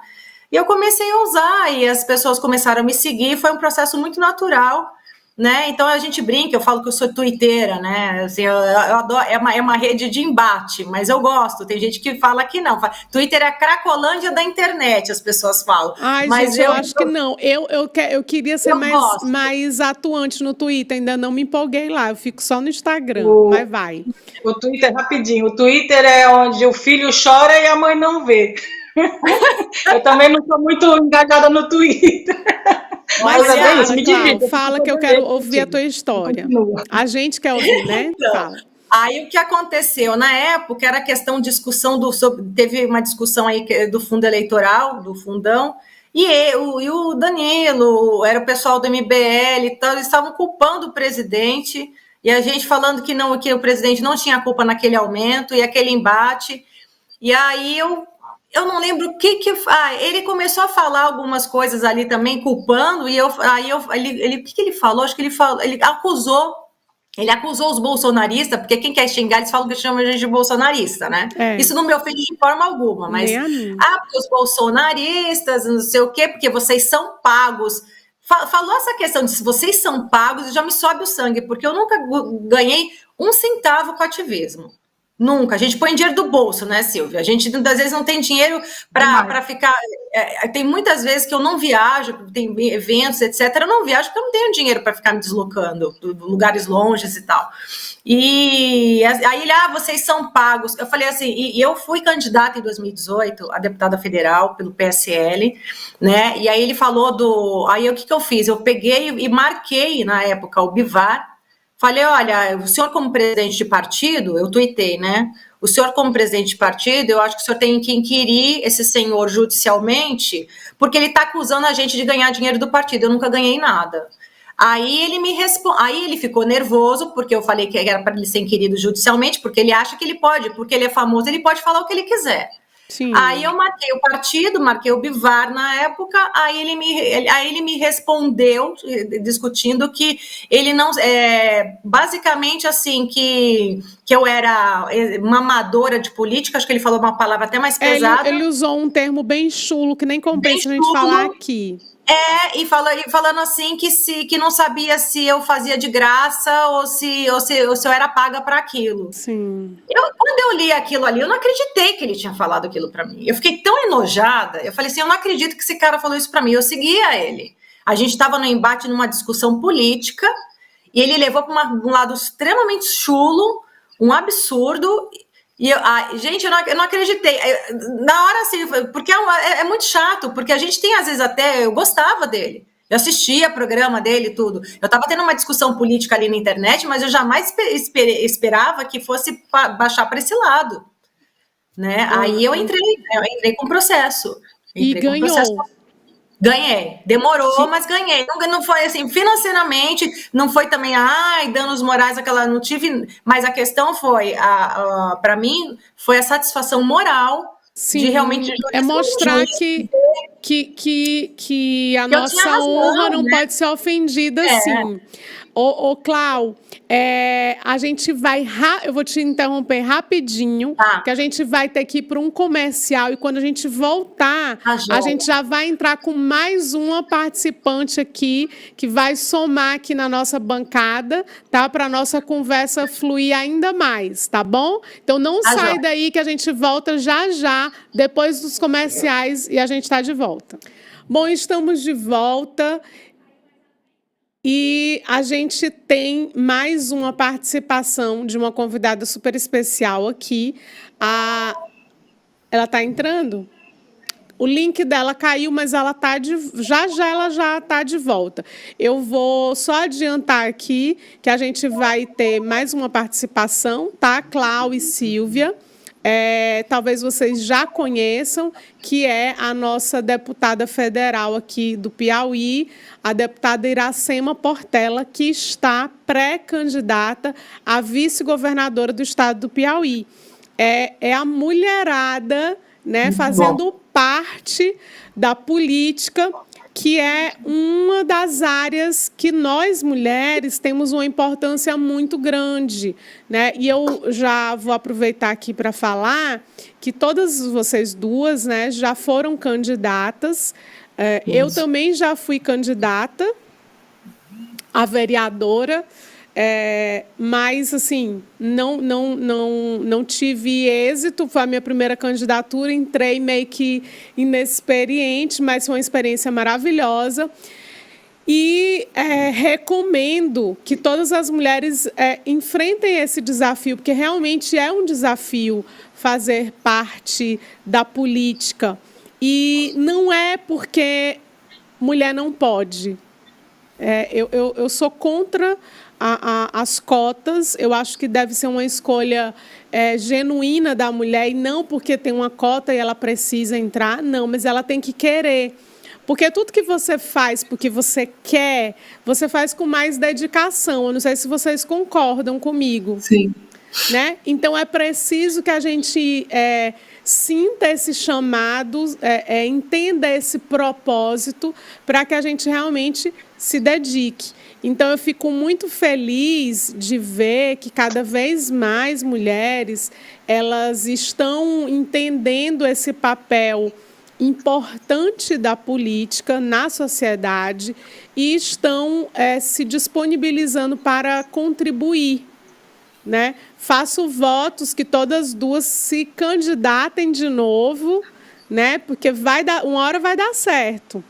e eu comecei a usar, e as pessoas começaram a me seguir, foi um processo muito natural, né? Então a gente brinca, eu falo que eu sou twitteira, né? Assim, eu adoro, é uma rede de embate, mas eu gosto. Tem gente que fala que não. Twitter é a Cracolândia da internet, as pessoas falam. Mas gente, eu acho que não. Eu queria ser mais atuante no Twitter, ainda não me empolguei lá, eu fico só no Instagram, mas vai. O Twitter, rapidinho, o Twitter é onde o filho chora e a mãe não vê. Eu também não sou muito engajada no Twitter. Mas fala que eu quero ouvir a tua história. A gente quer ouvir, né? Então, fala. Aí o que aconteceu? Na época era questão de discussão teve uma discussão aí do fundo eleitoral, do fundão, E o Danilo, era o pessoal do MBL e tal, eles estavam culpando o presidente, e a gente falando que o presidente não tinha culpa naquele aumento e aquele embate. E aí eu não lembro o que ele começou a falar algumas coisas ali também, culpando, e o que ele falou? Acho que ele acusou os bolsonaristas, porque quem quer xingar, eles falam que chama a gente de bolsonarista, né? Isso não me ofende de forma alguma, mas porque os bolsonaristas, não sei o quê, porque vocês são pagos. Falou essa questão de se vocês são pagos, já me sobe o sangue, porque eu nunca ganhei um centavo com ativismo. Nunca. A gente põe dinheiro do bolso, né, Silvia? A gente, às vezes, não tem dinheiro para ficar... tem muitas vezes que eu não viajo, tem eventos, etc. Eu não viajo porque eu não tenho dinheiro para ficar me deslocando, lugares longes e tal. E aí ele, vocês são pagos. Eu falei assim, e eu fui candidata em 2018 a deputada federal pelo PSL, né? E aí ele falou Aí o que eu fiz? Eu peguei e marquei, na época, o Bivar. Falei, olha, o senhor como presidente de partido, eu tuitei, né? O senhor como presidente de partido, eu acho que o senhor tem que inquirir esse senhor judicialmente, porque ele está acusando a gente de ganhar dinheiro do partido. Eu nunca ganhei nada. Aí ele ficou nervoso, porque eu falei que era para ele ser inquirido judicialmente, porque ele acha que ele pode, porque ele é famoso, ele pode falar o que ele quiser. Sim. Aí eu marquei o partido, marquei o Bivar na época, aí ele me respondeu, discutindo que ele não... basicamente, assim, que eu era uma amadora de política, acho que ele falou uma palavra até mais pesada. Ele usou um termo bem chulo, que nem compensa a gente falar aqui. E falando assim que não sabia se eu fazia de graça ou se eu era paga para aquilo. Sim. Quando eu li aquilo ali, eu não acreditei que ele tinha falado aquilo para mim. Eu fiquei tão enojada, eu falei assim, eu não acredito que esse cara falou isso para mim. Eu seguia ele. A gente estava no embate, numa discussão política, e ele levou para um lado extremamente chulo, um absurdo. E gente, eu não acreditei. Na hora, assim, porque é muito chato, porque a gente tem, às vezes, eu gostava dele. Eu assistia programa dele e tudo. Eu estava tendo uma discussão política ali na internet, mas eu jamais esperava que fosse baixar para esse lado. Né? Aí eu entrei com processo. E ganhou. Ganhei. Demorou, mas ganhei. Não foi assim, financeiramente, não foi também, danos morais, não tive, mas a questão foi, para mim, foi a satisfação moral. Sim, de realmente... mostrar que a nossa honra não pode ser ofendida assim. Ô, Clau, a gente vai... Eu vou te interromper rapidinho, que a gente vai ter que ir para um comercial, e quando a gente voltar, a gente já vai entrar com mais uma participante aqui, que vai somar aqui na nossa bancada, tá? Para a nossa conversa fluir ainda mais, tá bom? Então não sai daí que a gente volta já, depois dos comerciais, e a gente está de volta. Bom, estamos de volta. E a gente tem mais uma participação de uma convidada super especial aqui. Ela está entrando? O link dela caiu, mas ela tá ela já está de volta. Eu vou só adiantar aqui que a gente vai ter mais uma participação, tá? Clau e Silvia. Talvez vocês já conheçam, que é a nossa deputada federal aqui do Piauí, a deputada Iracema Portela, que está pré-candidata a vice-governadora do estado do Piauí. É a mulherada, né, fazendo parte da política, que é uma das áreas que nós, mulheres, temos uma importância muito grande, né? E eu já vou aproveitar aqui para falar que todas vocês duas, né, já foram candidatas. Eu também já fui candidata a vereadora, mas, assim, não tive êxito. Foi a minha primeira candidatura, entrei meio que inexperiente, mas foi uma experiência maravilhosa. E recomendo que todas as mulheres enfrentem esse desafio, porque realmente é um desafio fazer parte da política. E não é porque mulher não pode. Eu sou contra as cotas. Eu acho que deve ser uma escolha genuína da mulher, e não porque tem uma cota e ela precisa entrar, não, mas ela tem que querer. Porque tudo que você faz porque você quer, você faz com mais dedicação. Eu não sei se vocês concordam comigo. Sim. Né? Então, é preciso que a gente sinta esse chamado, entenda esse propósito para que a gente realmente se dedique. Então, eu fico muito feliz de ver que cada vez mais mulheres elas estão entendendo esse papel importante da política na sociedade e estão se disponibilizando para contribuir. Né? Faço votos que todas duas se candidatem de novo, né? Porque uma hora vai dar certo.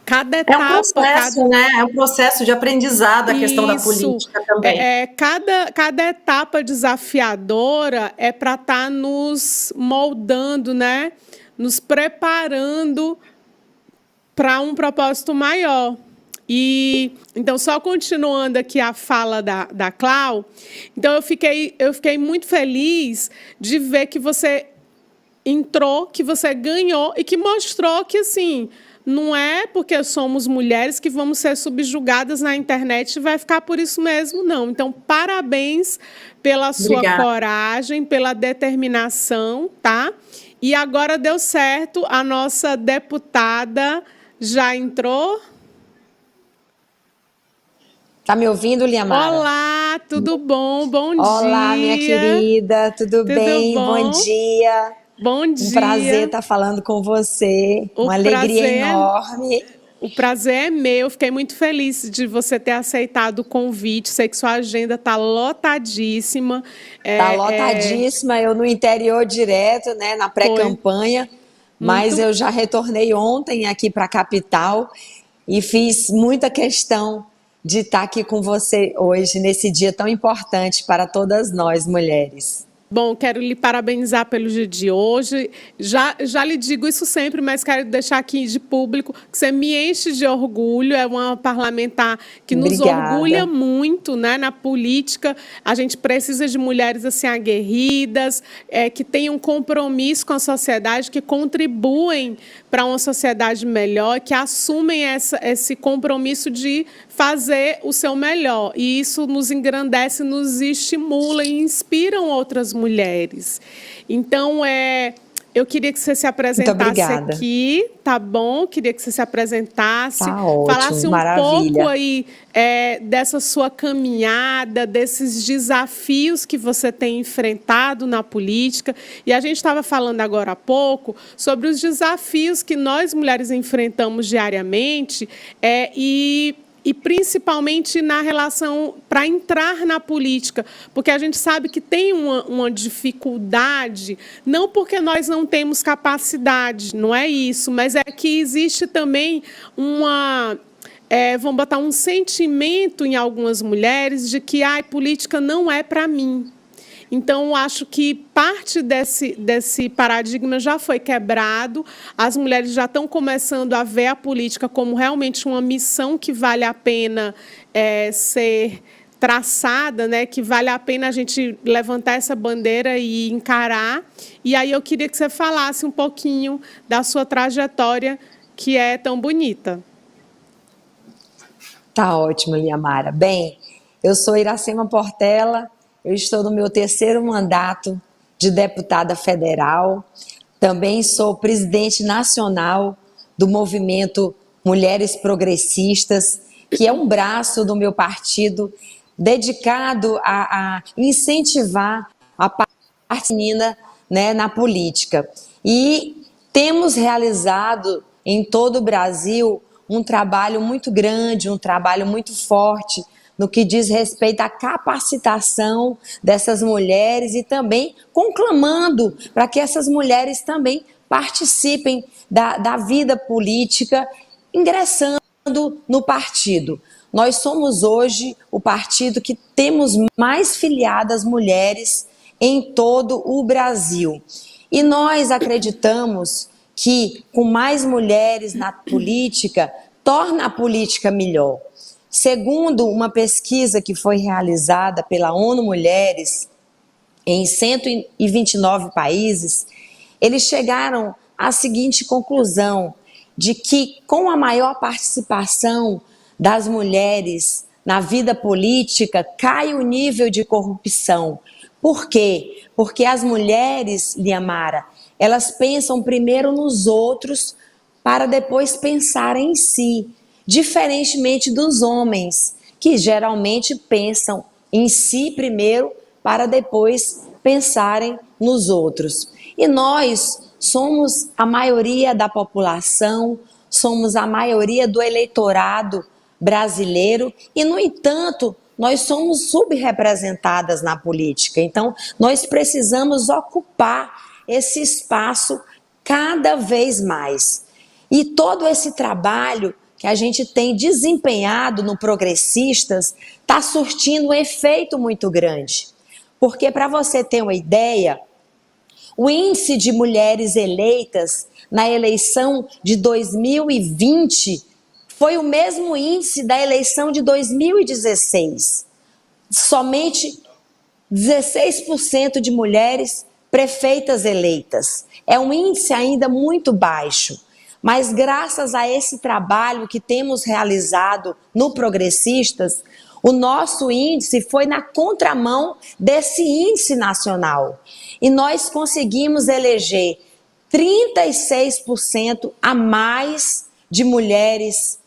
Cada etapa, é um processo, né? É um processo de aprendizado a questão da política também. Cada etapa desafiadora é para estar nos moldando, né? Nos preparando para um propósito maior. E então, só continuando aqui a fala da Clau, então eu fiquei muito feliz de ver que você entrou, que você ganhou e que mostrou que, assim, não é porque somos mulheres que vamos ser subjugadas na internet e vai ficar por isso mesmo, não. Então, parabéns pela sua coragem, pela determinação, tá? E agora deu certo, a nossa deputada já entrou. Tá me ouvindo, Liamara? Olá, tudo bom? Bom dia. Olá, minha querida, tudo bem? Bom dia. Bom dia. Um prazer estar falando com você, uma alegria enorme. O prazer é meu, fiquei muito feliz de você ter aceitado o convite, sei que sua agenda está lotadíssima. Está lotadíssima, eu no interior direto, né, na pré-campanha, mas eu já retornei ontem aqui para a capital e fiz muita questão de estar aqui com você hoje, nesse dia tão importante para todas nós, mulheres. Bom, quero lhe parabenizar pelo dia de hoje. Já lhe digo isso sempre, mas quero deixar aqui de público que você me enche de orgulho. É uma parlamentar que nos orgulha muito, né, na política. A gente precisa de mulheres assim aguerridas, que tenham um compromisso com a sociedade, que contribuem para uma sociedade melhor, que assumem esse compromisso de fazer o seu melhor. E isso nos engrandece, nos estimula e inspiram outras mulheres. Então, eu queria que você se apresentasse aqui, tá bom? Queria que você se apresentasse, falasse pouco aí dessa sua caminhada, desses desafios que você tem enfrentado na política. E a gente estava falando agora há pouco sobre os desafios que nós mulheres enfrentamos diariamente e principalmente na relação para entrar na política, porque a gente sabe que tem uma dificuldade, não porque nós não temos capacidade, não é isso, mas é que existe também vamos botar um sentimento em algumas mulheres de que política não é para mim. Então, acho que parte desse paradigma já foi quebrado. As mulheres já estão começando a ver a política como realmente uma missão que vale a pena ser traçada, né? Que vale a pena a gente levantar essa bandeira e encarar. E aí eu queria que você falasse um pouquinho da sua trajetória, que é tão bonita. Tá ótimo, Liamara. Bem, eu sou Iracema Portela. Eu estou no meu 3º mandato de deputada federal. Também sou presidente nacional do movimento Mulheres Progressistas, que é um braço do meu partido dedicado a incentivar a parte feminina, né, na política. E temos realizado em todo o Brasil um trabalho muito grande, um trabalho muito forte, no que diz respeito à capacitação dessas mulheres e também conclamando para que essas mulheres também participem da vida política, ingressando no partido. Nós somos hoje o partido que temos mais filiadas mulheres em todo o Brasil. E nós acreditamos que com mais mulheres na política, torna a política melhor. Segundo uma pesquisa que foi realizada pela ONU Mulheres em 129 países, eles chegaram à seguinte conclusão, de que, com a maior participação das mulheres na vida política, cai o nível de corrupção. Por quê? Porque as mulheres, Liamara, elas pensam primeiro nos outros para depois pensar em si, diferentemente dos homens, que geralmente pensam em si primeiro para depois pensarem nos outros. E nós somos a maioria da população, somos a maioria do eleitorado brasileiro e, no entanto, nós somos subrepresentadas na política. Então, nós precisamos ocupar esse espaço cada vez mais. E todo esse trabalho que a gente tem desempenhado no Progressistas está surtindo um efeito muito grande. Porque, para você ter uma ideia, o índice de mulheres eleitas na eleição de 2020 foi o mesmo índice da eleição de 2016. Somente 16% de mulheres prefeitas eleitas. É um índice ainda muito baixo. Mas graças a esse trabalho que temos realizado no Progressistas, o nosso índice foi na contramão desse índice nacional. E nós conseguimos eleger 36% a mais de mulheres,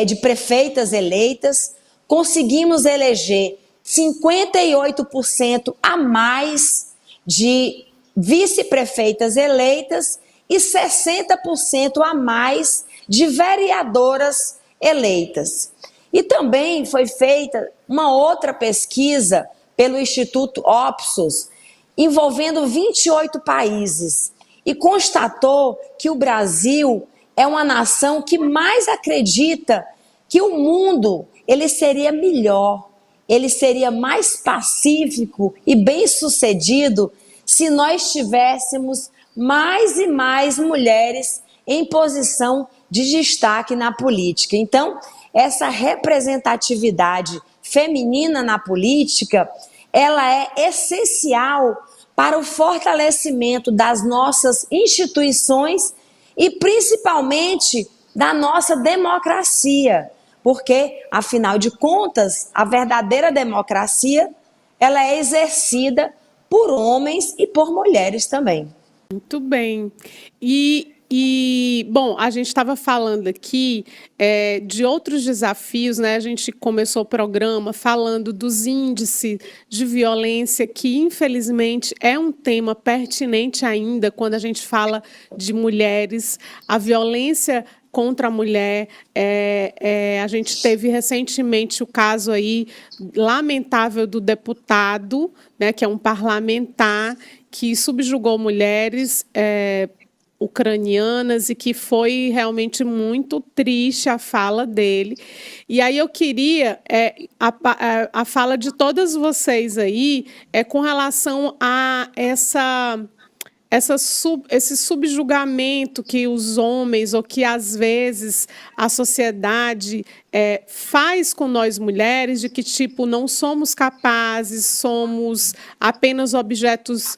de prefeitas eleitas, conseguimos eleger 58% a mais de vice-prefeitas eleitas e 60% a mais de vereadoras eleitas. E também foi feita uma outra pesquisa pelo Instituto Opsos, envolvendo 28 países, e constatou que o Brasil é uma nação que mais acredita que o mundo ele seria melhor, ele seria mais pacífico e bem-sucedido se nós tivéssemos mais e mais mulheres em posição de destaque na política. Então, essa representatividade feminina na política, ela é essencial para o fortalecimento das nossas instituições e principalmente da nossa democracia, porque, afinal de contas, a verdadeira democracia, ela é exercida por homens e por mulheres também. Muito bem. Bom, a gente estava falando aqui de outros desafios, né? A gente começou o programa falando dos índices de violência, que infelizmente é um tema pertinente ainda quando a gente fala de mulheres. A violência contra a mulher, a gente teve recentemente o caso aí lamentável do deputado, né, que é um parlamentar que subjugou mulheres ucranianas e que foi realmente muito triste a fala dele. E aí eu queria a fala de todas vocês aí com relação a esse subjugamento que os homens, ou que às vezes a sociedade faz com nós mulheres, de que tipo não somos capazes, somos apenas objetos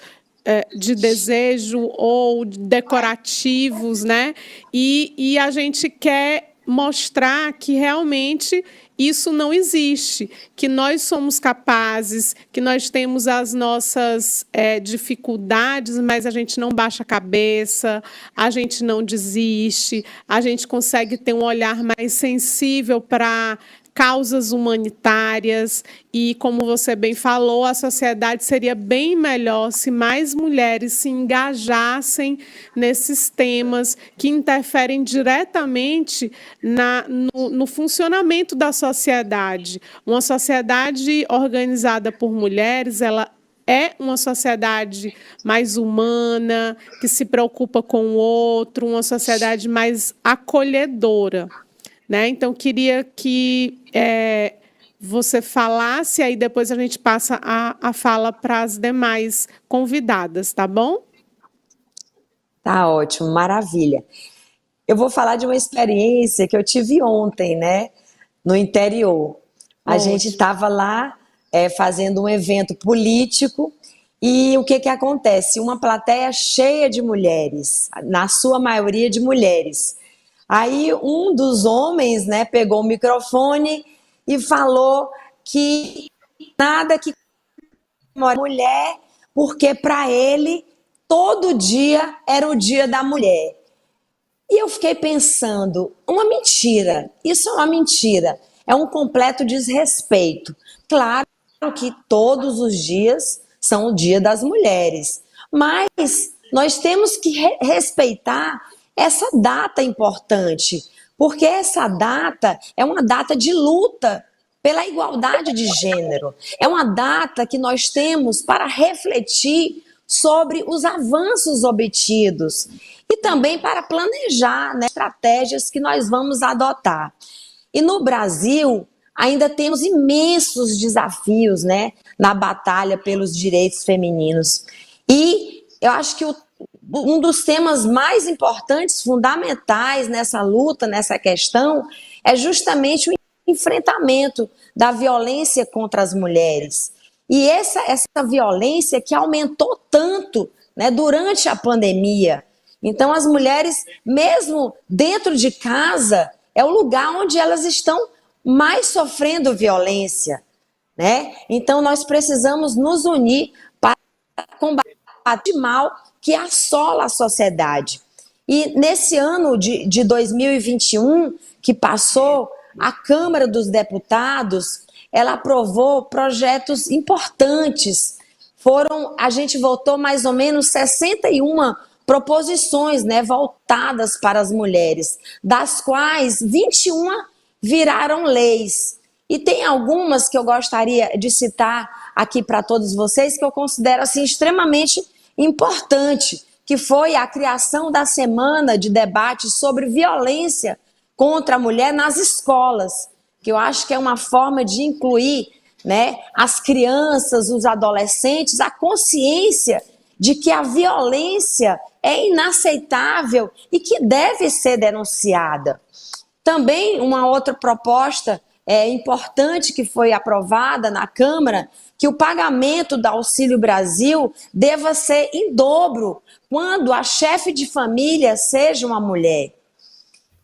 de desejo ou decorativos, né? E a gente quer mostrar que realmente isso não existe, que nós somos capazes, que nós temos as nossas dificuldades, mas a gente não baixa a cabeça, a gente não desiste, a gente consegue ter um olhar mais sensível para causas humanitárias e, como você bem falou, a sociedade seria bem melhor se mais mulheres se engajassem nesses temas que interferem diretamente no funcionamento da sociedade. Uma sociedade organizada por mulheres, ela é uma sociedade mais humana, que se preocupa com o outro, uma sociedade mais acolhedora. Né? Então, queria que você falasse, aí depois a gente passa a fala para as demais convidadas, tá bom? Tá ótimo, maravilha. Eu vou falar de uma experiência que eu tive ontem, né, no interior. A gente estava lá fazendo um evento político e o que acontece? Uma plateia cheia de mulheres, na sua maioria de mulheres. Aí um dos homens, né, pegou o microfone e falou que nada que mulher, porque para ele todo dia era o dia da mulher. E eu fiquei pensando, uma mentira, isso é uma mentira, é um completo desrespeito. Claro que todos os dias são o dia das mulheres, mas nós temos que respeitar essa data importante, porque essa data é uma data de luta pela igualdade de gênero. É uma data que nós temos para refletir sobre os avanços obtidos e também para planejar, né, estratégias que nós vamos adotar. E no Brasil, ainda temos imensos desafios, né, na batalha pelos direitos femininos. E eu acho que um dos temas mais importantes, fundamentais nessa luta, nessa questão, é justamente o enfrentamento da violência contra as mulheres. E essa violência que aumentou tanto, né, durante a pandemia. Então, as mulheres, mesmo dentro de casa, é o lugar onde elas estão mais sofrendo violência, né? Então, nós precisamos nos unir para combater o mal que assola a sociedade. E nesse ano de 2021, que passou, a Câmara dos Deputados, ela aprovou projetos importantes. A gente votou mais ou menos 61 proposições, né, voltadas para as mulheres, das quais 21 viraram leis. E tem algumas que eu gostaria de citar aqui para todos vocês, que eu considero assim, extremamente importante, que foi a criação da semana de debate sobre violência contra a mulher nas escolas, que eu acho que é uma forma de incluir, né, as crianças, os adolescentes, a consciência de que a violência é inaceitável e que deve ser denunciada. Também uma outra proposta importante que foi aprovada na Câmara, que o pagamento do Auxílio Brasil deva ser em dobro quando a chefe de família seja uma mulher.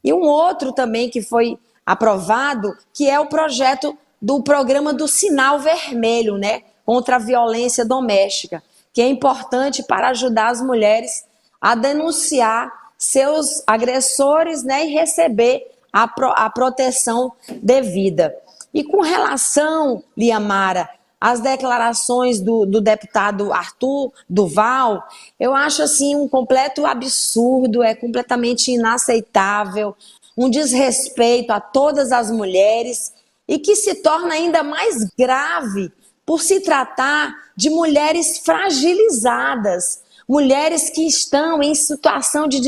E um outro também que foi aprovado, que é o projeto do programa do Sinal Vermelho, né, contra a violência doméstica, que é importante para ajudar as mulheres a denunciar seus agressores, né, e receber a proteção devida. E com relação, Liamara, às declarações do deputado Arthur Duval, eu acho assim um completo absurdo, é completamente inaceitável, um desrespeito a todas as mulheres e que se torna ainda mais grave por se tratar de mulheres fragilizadas, mulheres que estão em situação de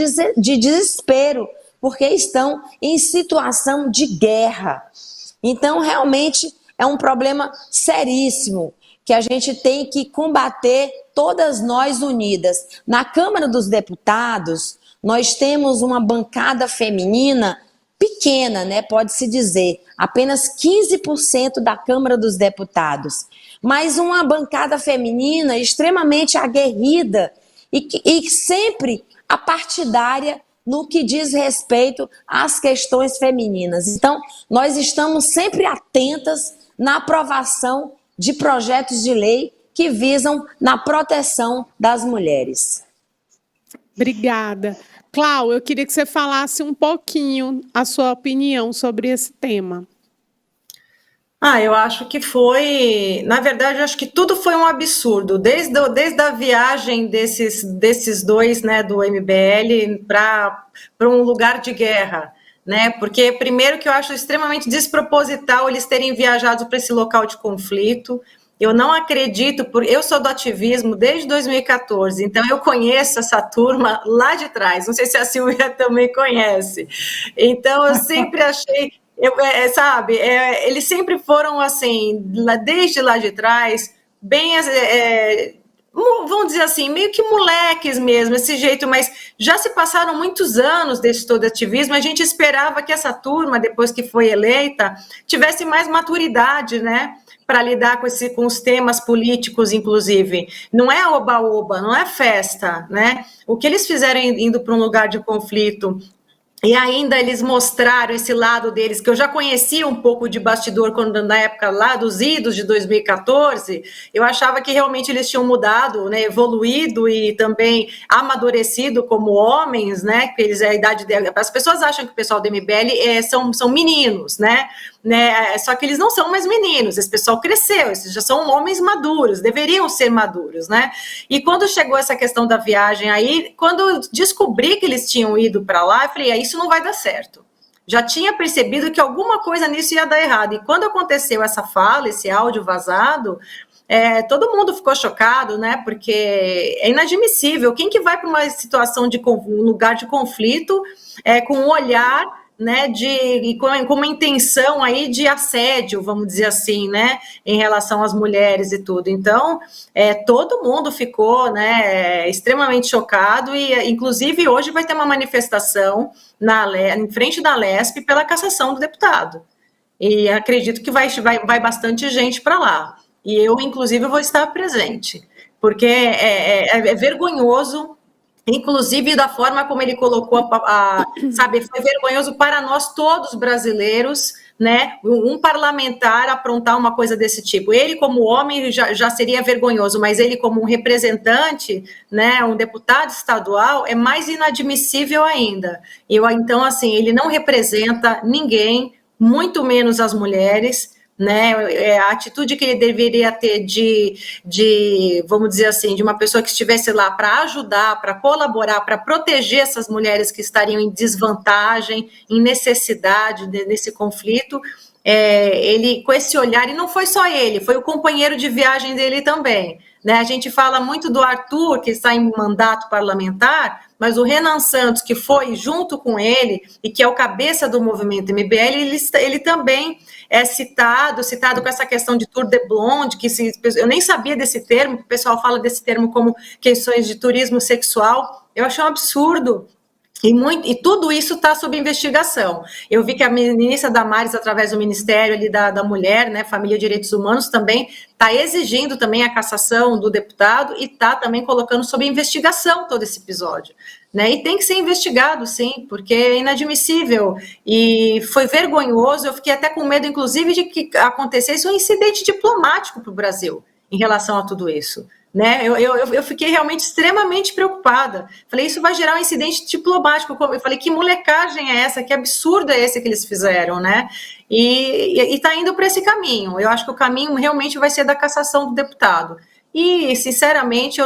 desespero, porque estão em situação de guerra. Então, realmente, é um problema seríssimo que a gente tem que combater, todas nós unidas. Na Câmara dos Deputados, nós temos uma bancada feminina pequena, né, pode-se dizer, apenas 15% da Câmara dos Deputados, mas uma bancada feminina extremamente aguerrida e sempre apartidária no que diz respeito às questões femininas. Então, nós estamos sempre atentas na aprovação de projetos de lei que visam na proteção das mulheres. Obrigada. Clau, eu queria que você falasse um pouquinho a sua opinião sobre esse tema. Eu acho que foi, na verdade, eu acho que tudo foi um absurdo, desde a viagem desses dois, né, do MBL para um lugar de guerra, né, porque primeiro que eu acho extremamente desproposital eles terem viajado para esse local de conflito. Eu não acredito, eu sou do ativismo desde 2014, então eu conheço essa turma lá de trás, não sei se a Silvia também conhece, então eu sempre achei... eles sempre foram assim, desde lá de trás, bem, vamos dizer assim, meio que moleques mesmo, esse jeito, mas já se passaram muitos anos desse todo ativismo, a gente esperava que essa turma, depois que foi eleita, tivesse mais maturidade, né, para lidar com os temas políticos, inclusive. Não é oba-oba, não é festa, né? O que eles fizeram indo para um lugar de conflito E ainda eles mostraram esse lado deles, que eu já conhecia um pouco de bastidor quando, na época lá dos idos de 2014, eu achava que realmente eles tinham mudado, né, evoluído e também amadurecido como homens, né, que eles, a idade dele, as pessoas acham que o pessoal do MBL são meninos, né, só que eles não são mais meninos, esse pessoal cresceu, esses já são homens maduros, deveriam ser maduros, né, e quando chegou essa questão da viagem aí, quando eu descobri que eles tinham ido para lá, eu falei, isso não vai dar certo. Já tinha percebido que alguma coisa nisso ia dar errado. E quando aconteceu essa fala, esse áudio vazado, todo mundo ficou chocado, né? Porque é inadmissível. Quem que vai para uma situação de um lugar de conflito com um olhar, né, com uma intenção aí de assédio, vamos dizer assim, né, em relação às mulheres e tudo. Então, todo mundo ficou, né, extremamente chocado e, inclusive, hoje vai ter uma manifestação em frente da Lesp pela cassação do deputado. E acredito que vai bastante gente para lá. E eu, inclusive, vou estar presente, porque é vergonhoso. Inclusive da forma como ele colocou, sabe, foi vergonhoso para nós todos brasileiros, né, um parlamentar aprontar uma coisa desse tipo. Ele como homem já seria vergonhoso, mas ele como um representante, né, um deputado estadual, é mais inadmissível ainda. Então, assim, ele não representa ninguém, muito menos as mulheres, né, a atitude que ele deveria ter vamos dizer assim, de uma pessoa que estivesse lá para ajudar, para colaborar, para proteger essas mulheres que estariam em desvantagem, em necessidade nesse conflito, ele com esse olhar, e não foi só ele, foi o companheiro de viagem dele também, né? A gente fala muito do Arthur, que está em mandato parlamentar, mas o Renan Santos, que foi junto com ele, e que é o cabeça do movimento MBL, ele também é citado com essa questão de tour de blonde, eu nem sabia desse termo, o pessoal fala desse termo como questões de turismo sexual, eu achei um absurdo. E tudo isso está sob investigação. Eu vi que a ministra Damares, através do Ministério ali da Mulher, né, Família e Direitos Humanos, também está exigindo também a cassação do deputado e está também colocando sob investigação todo esse episódio. Né? E tem que ser investigado, sim, porque é inadmissível. E foi vergonhoso, eu fiquei até com medo, inclusive, de que acontecesse um incidente diplomático para o Brasil em relação a tudo isso. Né? Eu fiquei realmente extremamente preocupada. Falei, isso vai gerar um incidente diplomático. Eu falei, que molecagem é essa? Que absurdo é esse que eles fizeram, né? E está indo para esse caminho. Eu acho que o caminho realmente vai ser da cassação do deputado. E, sinceramente,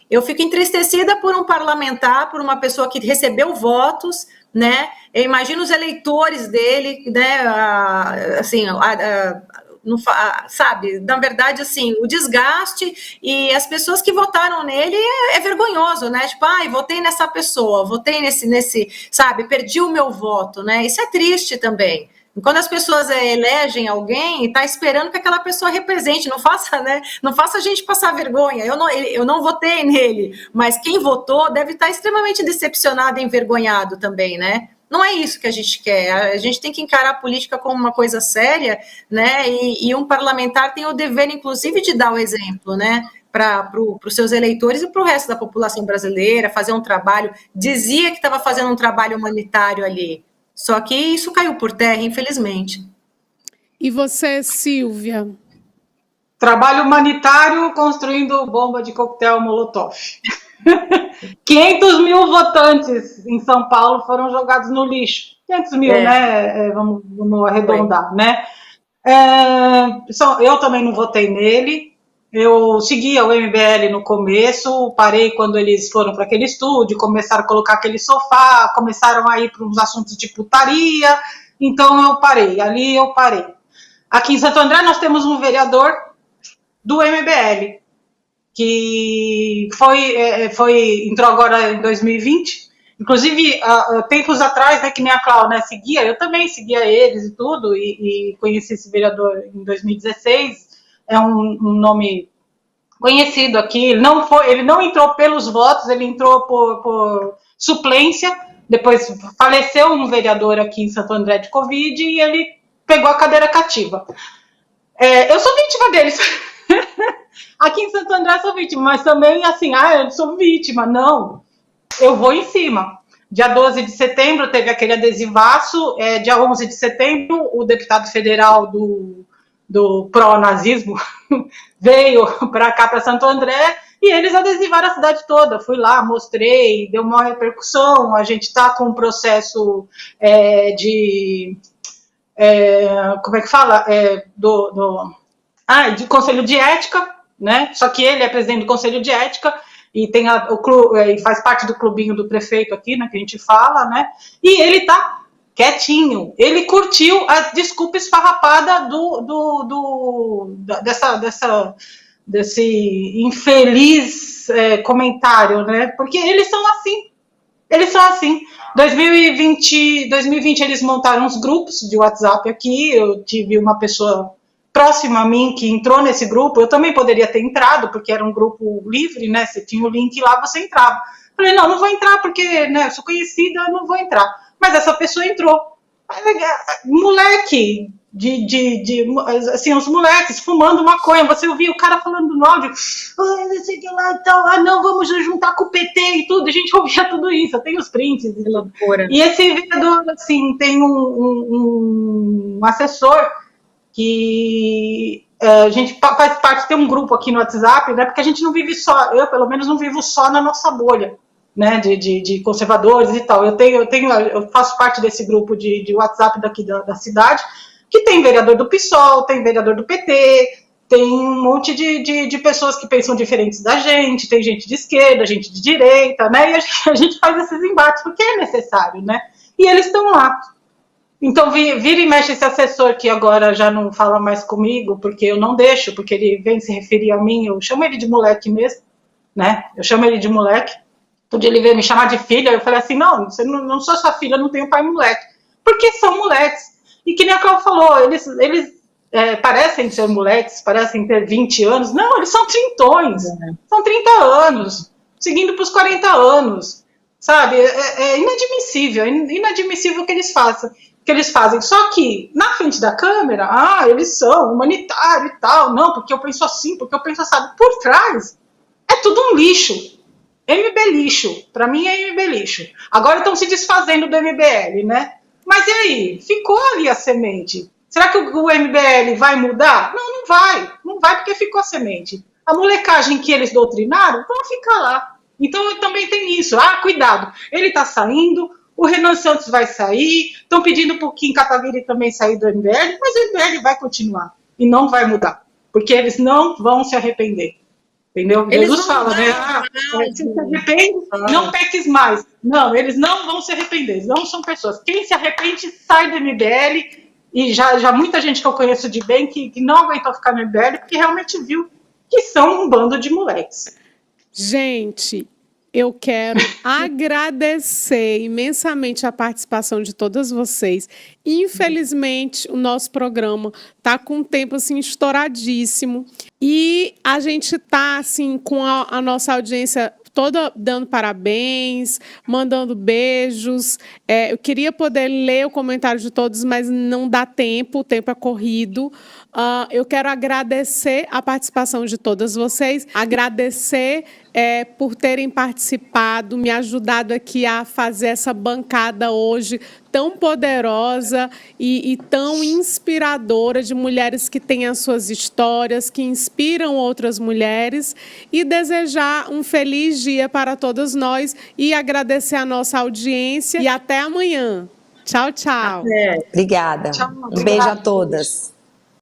eu fico entristecida por um parlamentar, por uma pessoa que recebeu votos, né? Eu imagino os eleitores dele, né? Assim, sabe, na verdade, assim, o desgaste e as pessoas que votaram nele é vergonhoso, né? Tipo, votei nessa pessoa, votei nesse, sabe, perdi o meu voto, né? Isso é triste também. Quando as pessoas elegem alguém, está esperando que aquela pessoa represente, não faça, né? Não faça a gente passar vergonha. Eu não votei nele, mas quem votou deve estar extremamente decepcionado e envergonhado também, né? Não é isso que a gente quer. A gente tem que encarar a política como uma coisa séria, né? E um parlamentar tem o dever, inclusive, de dar o exemplo, né? Para os seus eleitores e para o resto da população brasileira, fazer um trabalho. Dizia que estava fazendo um trabalho humanitário ali. Só que isso caiu por terra, infelizmente. E você, Silvia? Trabalho humanitário construindo bomba de coquetel Molotov. 500 mil votantes em São Paulo foram jogados no lixo. 500 mil, né? Vamos arredondar, né? Eu também não votei nele. Eu seguia o MBL no começo, parei quando eles foram para aquele estúdio, começaram a colocar aquele sofá, começaram a ir para uns assuntos de putaria, então eu parei, ali eu parei. Aqui em Santo André nós temos um vereador do MBL, que entrou agora em 2020, inclusive tempos atrás, né, que nem a Cláudia, né, seguia, eu também seguia eles e tudo, e conheci esse vereador em 2016, é um nome conhecido aqui, ele não entrou pelos votos, ele entrou por suplência, depois faleceu um vereador aqui em Santo André de Covid e ele pegou a cadeira cativa. Eu sou vítima deles. Aqui em Santo André eu sou vítima, mas também assim, eu sou vítima, não, eu vou em cima. Dia 12 de setembro teve aquele adesivaço, dia 11 de setembro o deputado federal do pró-nazismo veio para cá, para Santo André, e eles adesivaram a cidade toda. Fui lá, mostrei, deu uma repercussão. A gente está com um processo como é que fala? De conselho de ética, né? Só que ele é presidente do conselho de ética e tem faz parte do clubinho do prefeito aqui, né? Que a gente fala, né? E ele tá quietinho. Ele curtiu a desculpa esfarrapada desse infeliz comentário, né? Porque eles são assim. Eles são assim. 2020 eles montaram uns grupos de WhatsApp aqui. Eu tive uma pessoa próxima a mim que entrou nesse grupo. Eu também poderia ter entrado, porque era um grupo livre, né? Você tinha o link lá, você entrava. Falei, não vou entrar, porque, né, eu sou conhecida, eu não vou entrar. Mas essa pessoa entrou. Moleque, assim, os moleques fumando maconha. Você ouvia o cara falando no áudio, não sei o que lá e tal, não, vamos juntar com o PT e tudo. A gente ouvia tudo isso, eu tenho os prints. E esse vereador, assim, tem um assessor que a gente faz parte, tem um grupo aqui no WhatsApp, né, porque a gente não vive só, eu pelo menos não vivo só na nossa bolha, né, de conservadores e tal. Eu faço parte desse grupo de WhatsApp daqui da cidade, que tem vereador do PSOL, tem vereador do PT, tem um monte de pessoas que pensam diferentes da gente, tem gente de esquerda, gente de direita, né, e a gente faz esses embates porque é necessário, né, e eles estão lá. Então, vira e mexe esse assessor que agora já não fala mais comigo, porque eu não deixo, porque ele vem se referir a mim, eu chamo ele de moleque mesmo, né, eu chamo ele de moleque. Todo dia ele veio me chamar de filha, eu falei assim, você não sou sua filha, eu não tenho pai moleque. Porque são moleques. E que nem a Cláudia falou, eles parecem ser moleques, parecem ter 20 anos. Não, eles são trintões. São 30 anos, seguindo para os 40 anos. Sabe? É inadmissível que eles fazem. Só que, na frente da câmera, eles são humanitários e tal. Não, porque eu penso assim, porque eu penso assim. Por trás, é tudo um lixo. MB lixo, para mim é MB lixo. Agora estão se desfazendo do MBL, né? Mas e aí? Ficou ali a semente. Será que o MBL vai mudar? Não vai. Não vai porque ficou a semente. A molecagem que eles doutrinaram vão ficar lá. Então também tem isso. Cuidado. Ele está saindo, o Renan Santos vai sair, estão pedindo para o Kim Kataguiri também sair do MBL, mas o MBL vai continuar e não vai mudar. Porque eles não vão se arrepender. Entendeu? Jesus fala, né? Se arrepende, não peques mais. Não, eles não vão se arrepender, eles não são pessoas. Quem se arrepende sai do MBL, e já muita gente que eu conheço de bem que não aguentou ficar no MBL, porque realmente viu que são um bando de moleques. Gente, eu quero agradecer imensamente a participação de todas vocês. Infelizmente, o nosso programa está com um tempo assim, estouradíssimo. E a gente está assim, com a nossa audiência toda dando parabéns, mandando beijos. Eu queria poder ler o comentário de todos, mas não dá tempo, o tempo é corrido. Eu quero agradecer a participação de todas vocês, agradecer por terem participado, me ajudado aqui a fazer essa bancada hoje tão poderosa e tão inspiradora de mulheres que têm as suas histórias, que inspiram outras mulheres, e desejar um feliz dia para todas nós e agradecer a nossa audiência e até amanhã. Tchau, tchau. Obrigada. Tchau, Um beijo a todas.